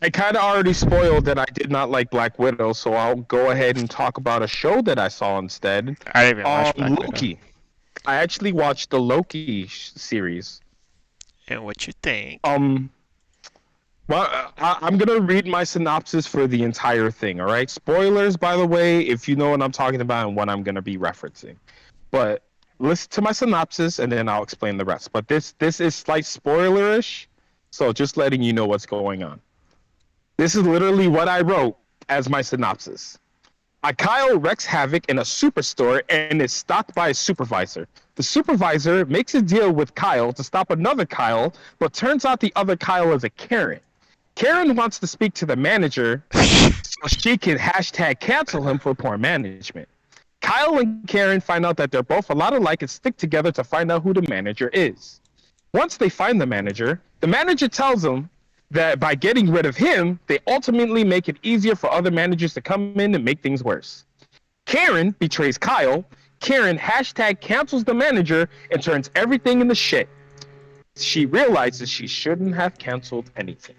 I kind of already spoiled that I did not like Black Widow, so I'll go ahead and talk about a show that I saw instead. I didn't even watch Black Widow. Loki. I actually watched the Loki series. And what you think? Um, well, I'm gonna read my synopsis for the entire thing. All right, spoilers, by the way, if you know what I'm talking about and what I'm gonna be referencing. But listen to my synopsis, and then I'll explain the rest. But this is slight spoilerish, so just letting you know what's going on. This is literally what I wrote as my synopsis. A Kyle wreaks havoc in a superstore and is stopped by a supervisor. The supervisor makes a deal with Kyle to stop another Kyle, but turns out the other Kyle is a Karen. Karen wants to speak to the manager so she can hashtag cancel him for poor management. Kyle and Karen find out that they're both a lot alike and stick together to find out who the manager is. Once they find the manager tells them that by getting rid of him, they ultimately make it easier for other managers to come in and make things worse. Karen betrays Kyle. Karen hashtag cancels the manager and turns everything into shit. She realizes she shouldn't have canceled anything.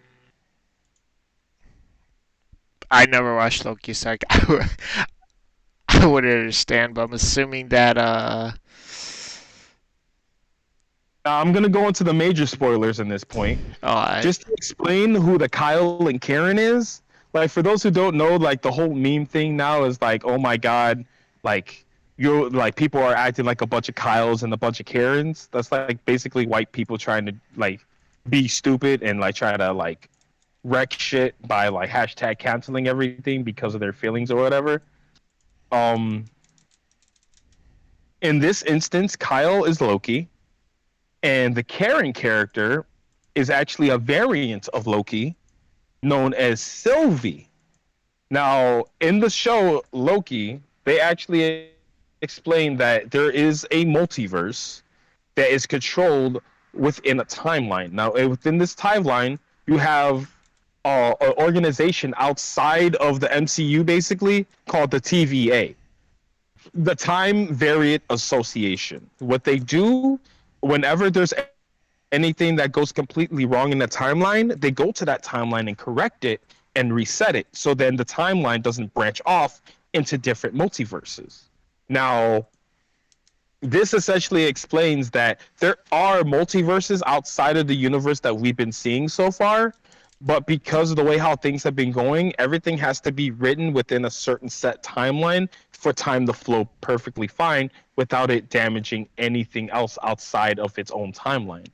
I never watched Loki, so I wouldn't understand. But I'm assuming that I'm gonna go into the major spoilers in this point. I Just to explain who the Kyle and Karen is. Like, for those who don't know, like, the whole meme thing now is like, oh my god, like, you're like, people are acting like a bunch of Kyles and a bunch of Karens. That's like basically white people trying to like be stupid and like try to like wreck shit by like hashtag canceling everything because of their feelings or whatever. Um, in this instance, Kyle is Loki, and the Karen character is actually a variant of Loki known as Sylvie. Now, in the show Loki, they actually explain that there is a multiverse that is controlled within a timeline. Now, within this timeline, you have an organization outside of the MCU, basically called the TVA, the Time Variant Association. What they do whenever there's anything that goes completely wrong in the timeline, they go to that timeline and correct it and reset it. So then the timeline doesn't branch off into different multiverses. Now, this essentially explains that there are multiverses outside of the universe that we've been seeing so far, but because of the way how things have been going, everything has to be written within a certain set timeline for time to flow perfectly fine without it damaging anything else outside of its own timeline.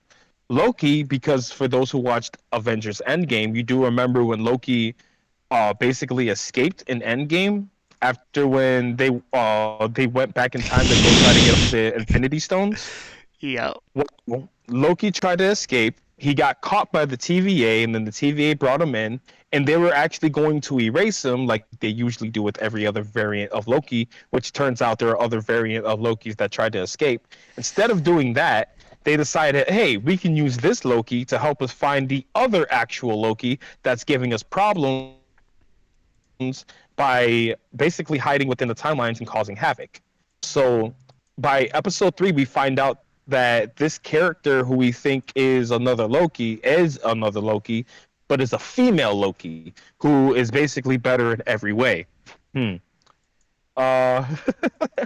Loki, because for those who watched Avengers Endgame, you do remember when Loki basically escaped in Endgame after when they went back in time to go try to get the Infinity Stones. yeah. Well, Loki tried to escape. He got caught by the TVA, and then the TVA brought him in, and they were actually going to erase him like they usually do with every other variant of Loki, which turns out there are other variant of Lokis that tried to escape. Instead of doing that, they decided, hey, we can use this Loki to help us find the other actual Loki that's giving us problems by basically hiding within the timelines and causing havoc. So by episode 3, we find out that this character who we think is another Loki, but is a female Loki who is basically better in every way. Uh,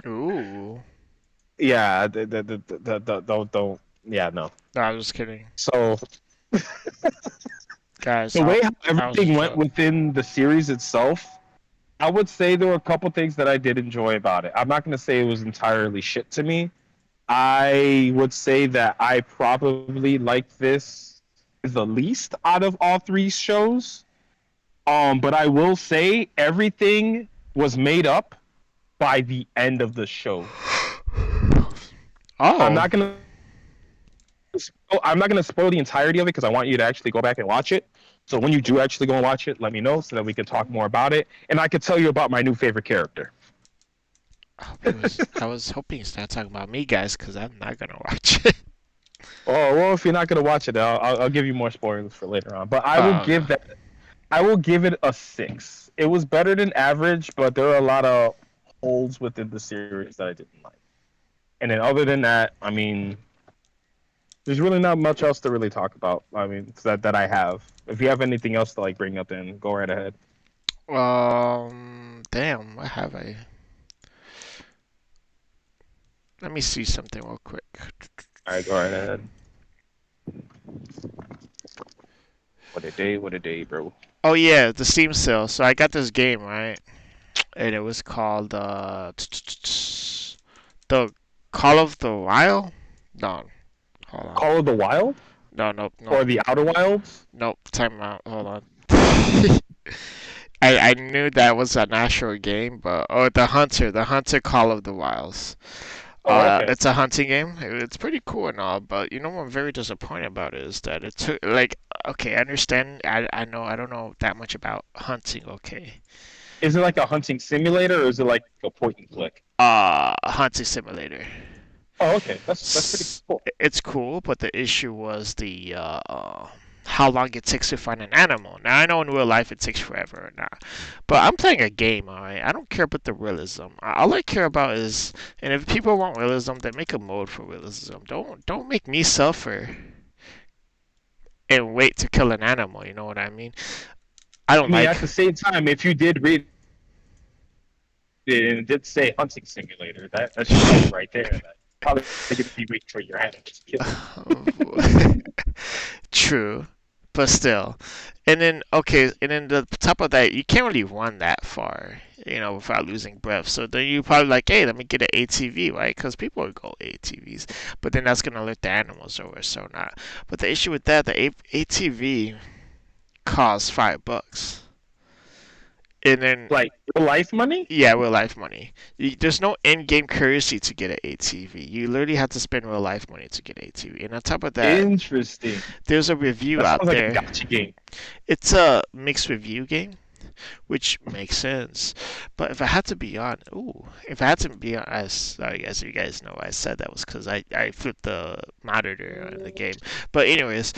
Ooh. yeah, don't, yeah, no. No, I was just kidding. So Guys, The way how I was everything went drunk. within the series itself, I would say there were a couple things that I did enjoy about it. I'm not going to say it was entirely shit to me. I would say that I probably like this the least out of all three shows. But I will say everything was made up by the end of the show. I'm Oh, not gonna I'm not gonna spoil the entirety of it because I want you to actually go back and watch it. So when you do actually go and watch it, let me know so that we can talk more about it, and I could tell you about my new favorite character. I was hoping you start talking about me, guys, because I'm not gonna watch it. Oh well, if you're not gonna watch it, I'll give you more spoilers for later on. But Oh, I will give it a 6. It was better than average, but there are a lot of holes within the series that I didn't like. And then other than that, I mean, there's really not much else to really talk about. I mean, that I have. If you have anything else to like bring up, then go right ahead. damn, what have I? Let me see something real quick. All right, go right ahead. What a day, bro. Oh yeah, the Steam sale. So I got this game right, and it was called the Call of the Wild. No, hold on. Call of the Wild No, nope, nope, or the Outer Wilds? nope. Time out. Hold on. I knew that was an actual game, but oh, the Hunter Call of the Wilds. Oh, okay. It's a hunting game. It's pretty cool and all, but you know what I'm very disappointed about is that it took like okay, I understand. I know I don't know that much about hunting. Okay, Is it like a hunting simulator or is it like a point and click? hunting simulator. Oh, okay. That's pretty cool. It's cool, but the issue was the how long it takes to find an animal. Now I know in real life it takes forever now, but I'm playing a game, alright. I don't care about the realism. All I care about is, and if people want realism, then make a mode for realism. Don't make me suffer and wait to kill an animal. You know what I mean? I I don't mean, like. at the same time, if you did read it and it did say hunting simulator, that should tell you right there that probably going to be waiting for your animals to kill. True, but still. And then okay, and then the top of that, you can't really run that far, you know, without losing breath. So then you probably like, hey, let me get an ATV, right? Because people would go ATVs, but then that's gonna alert the animals over, so not. But the issue with that, the ATV costs $5, and then Like real life money? yeah, real life money. There's no in-game currency to get an ATV. You literally have to spend real life money to get an ATV. And on top of that, Interesting. there's a review That out sounds like a there. gotcha game. It's a mixed review game, which makes sense. But if I had to be on, if I had to be on, sorry guys, if you guys know I said that was because I flipped the monitor on the game. But anyways,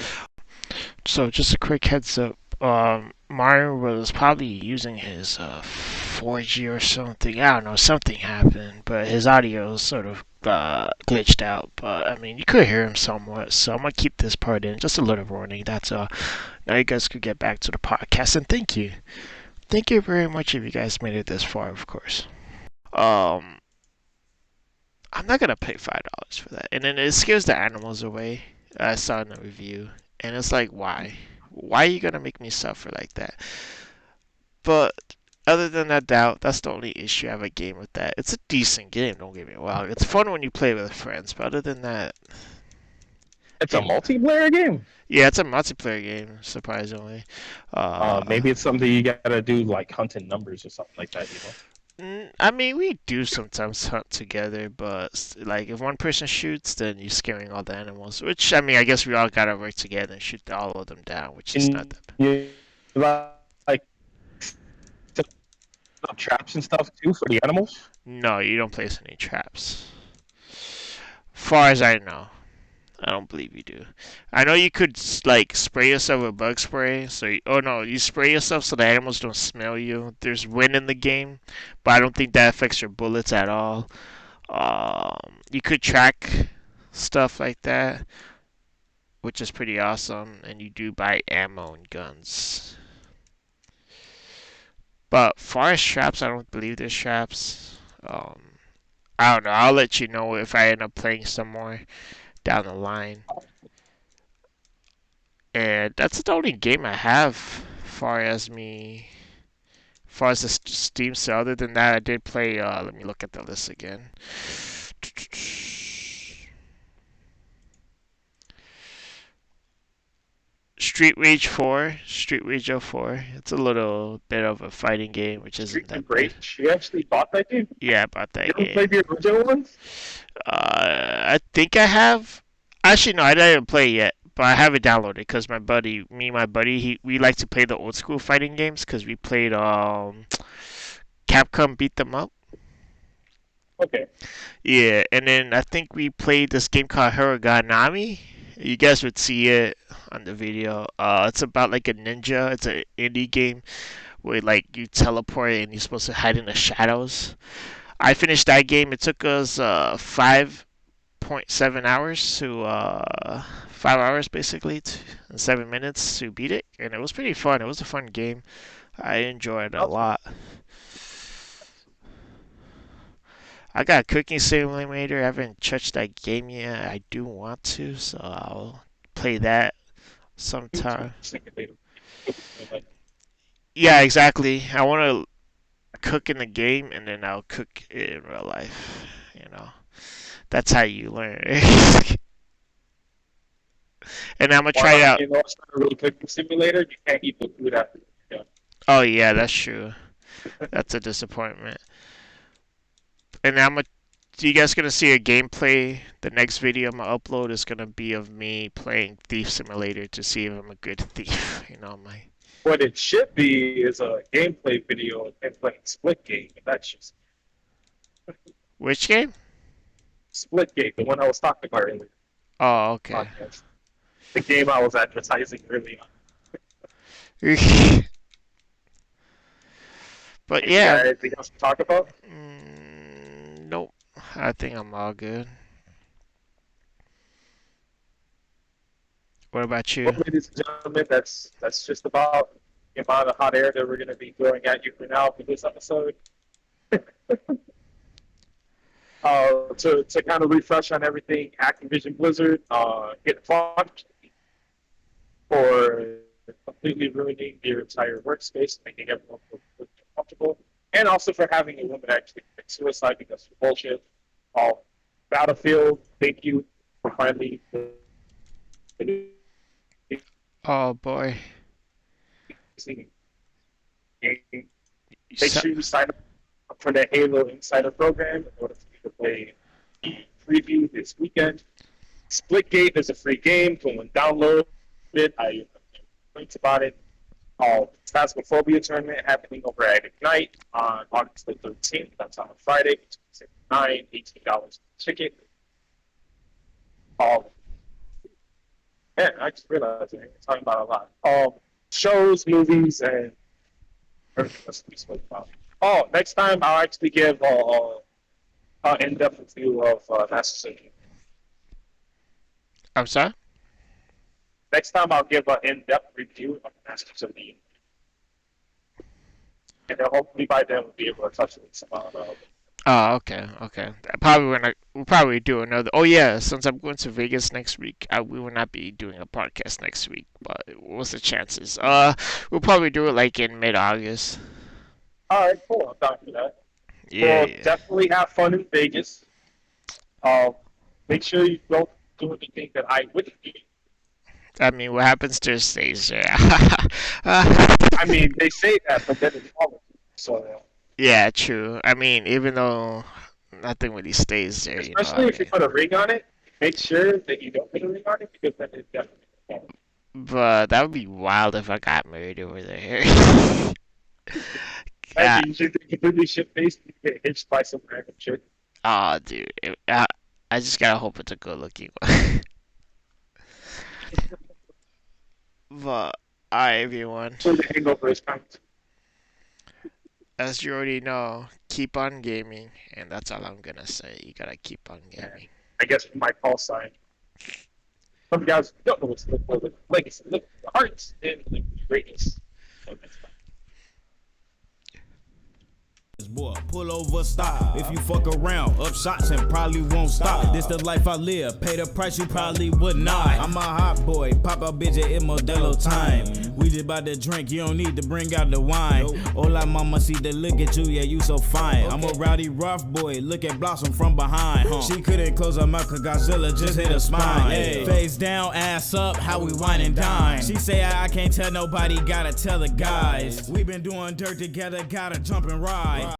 so just a quick heads up. Mario was probably using his 4G or something. I don't know, something happened, but his audio sort of glitched out. But I mean, you could hear him somewhat, so I'm gonna keep this part in. Just a little warning. That's now you guys could get back to the podcast, and thank you. Thank you very much if you guys made it this far, of course. Um, I'm not gonna pay $5 for that, and then it scares the animals away. I saw in the review, and it's like, why? Why are you gonna make me suffer like that? But other than that doubt, that's the only issue I have a game with that. It's a decent game, don't get me wrong. It's fun when you play with friends, but other than that, It's a and multiplayer game. yeah, it's a multiplayer game, surprisingly. Uh, Maybe it's something you gotta do like hunting numbers or something like that. I mean, we do sometimes hunt together, but like if one person shoots, then you're scaring all the animals. Which I mean, I guess we all gotta work together and shoot all of them down, which is not And that bad. you like set up traps and stuff too for the animals. No, you don't place any traps. Far as I know, I don't believe you do. I know you could like spray yourself with bug spray. Oh no, you spray yourself so the animals don't smell you. There's wind in the game, but I don't think that affects your bullets at all. You could track stuff like that, which is pretty awesome, and you do buy ammo and guns. But forest traps, I don't believe there's traps. I don't know. I'll let you know if I end up playing some more down the line. And that's the only game I have far as the Steam sale. Other than that, I did play. Let me look at the list again. Street Rage 4, Street Rage 04. It's a little bit of a fighting game, which isn't Street that bad. Great. You actually bought that game? Yeah, I bought You that ever played game. the original ones? I think I have. Actually, no, I didn't play it yet, but I have it downloaded because me and my buddy, we like to play the old school fighting games because we played Capcom Beat Them Up. Okay. Yeah, and then I think we played this game called Horoganami. You guys would see it on the video. It's about like a ninja. It's an indie game where like you teleport and you're supposed to hide in the shadows. I finished that game. It took us 5.7 hours to 5 hours basically in 7 minutes to beat it, and it was pretty fun. It was a fun game. I enjoyed it a Awesome. lot. I got a cooking simulator. I haven't touched that game yet. I do want to, so I'll play that sometime. Yeah, exactly. I want to cook in the game, and then I'll cook it in real life. You know, that's how you learn. And I'm gonna Why try it not? out. You know, it's not a really cooking simulator. You can't eat the food after you're done. Oh yeah, that's true. That's a disappointment. And I'm gonna. You guys gonna see a gameplay? The next video I'm gonna upload is gonna be of me playing Thief Simulator to see if I'm a good thief. You know, my What it should be is a gameplay video of him playing Split Game. That's just which game? Split Game, the one I was talking about earlier. Oh, okay. Podcast. The game I was advertising early on. But You yeah, got anything else to talk about? nope. I think I'm all good. What about you? Well, ladies and gentlemen, that's just about the amount of hot air that we're going to be throwing at you for now for this episode. To kind of refresh on everything, Activision Blizzard hit fucked for completely ruining their entire workspace, making everyone feel comfortable, and also for having a woman actually commit suicide because of bullshit. Uh, Battlefield, thank you for finally. Oh boy. Make sure you sign up for the Halo Insider program in order for you to play the preview this weekend. Splitgate is a free game. Go and download it. I tweets about it. Phasmophobia tournament happening over at Ignite on August the 13th. That's on a Friday between 6 and 9, $18 ticket. Man, I just realized I'm talking about a lot. Shows, movies, and everything else we spoke about. Oh, next time I'll actually give in-depth review of Master Syndrome. I'm sorry. Next time I'll give an in-depth review of Masters of the Universe. And then hopefully by then we'll be able to touch on some Oh, okay, okay. Probably when we'll probably do another. Oh yeah, since I'm going to Vegas next week, we will not be doing a podcast next week. But what's the chances? We'll probably do it like in mid-August. All right, cool. I'm down for that. Yeah, Well, yeah. definitely have fun in Vegas. Make sure you don't do anything that I wouldn't do. I mean, what happens there stays there. I mean, they say that, but then it's all so. Yeah, true. I mean, even though nothing really stays there, you know. Especially if you put a ring on it, make sure that you don't put a ring on it because then it's definitely falls. But that would be wild if I got married over there. I God, mean, you completely shit faced, you get hitched by some random chick. oh, dude. I just gotta hope it's a good looking one. But, alright, everyone. So the hangover is coming. As you already know, keep on gaming. And that's all I'm gonna say. You gotta keep on Yeah. gaming. I guess my call sign. Some guys don't know what's the look for the legacy, look for the hearts and the greatness. So that's fine. boy. Pull over, stop. If you fuck around, up shots and probably won't stop. This the life I live. Pay the price you probably would not. I'm a hot boy. Pop out bitch at Modelo time. We just about to drink. You don't need to bring out the wine. Hola mama, see the look at you. Yeah, you so fine. I'm a rowdy rough boy. Look at Blossom from behind. She couldn't close her mouth cause Godzilla just hit her spine. Hey. Face down, ass up. How we wine and dine. She say I can't tell nobody. Gotta tell the guys. We been doing dirt together. Gotta jump and ride.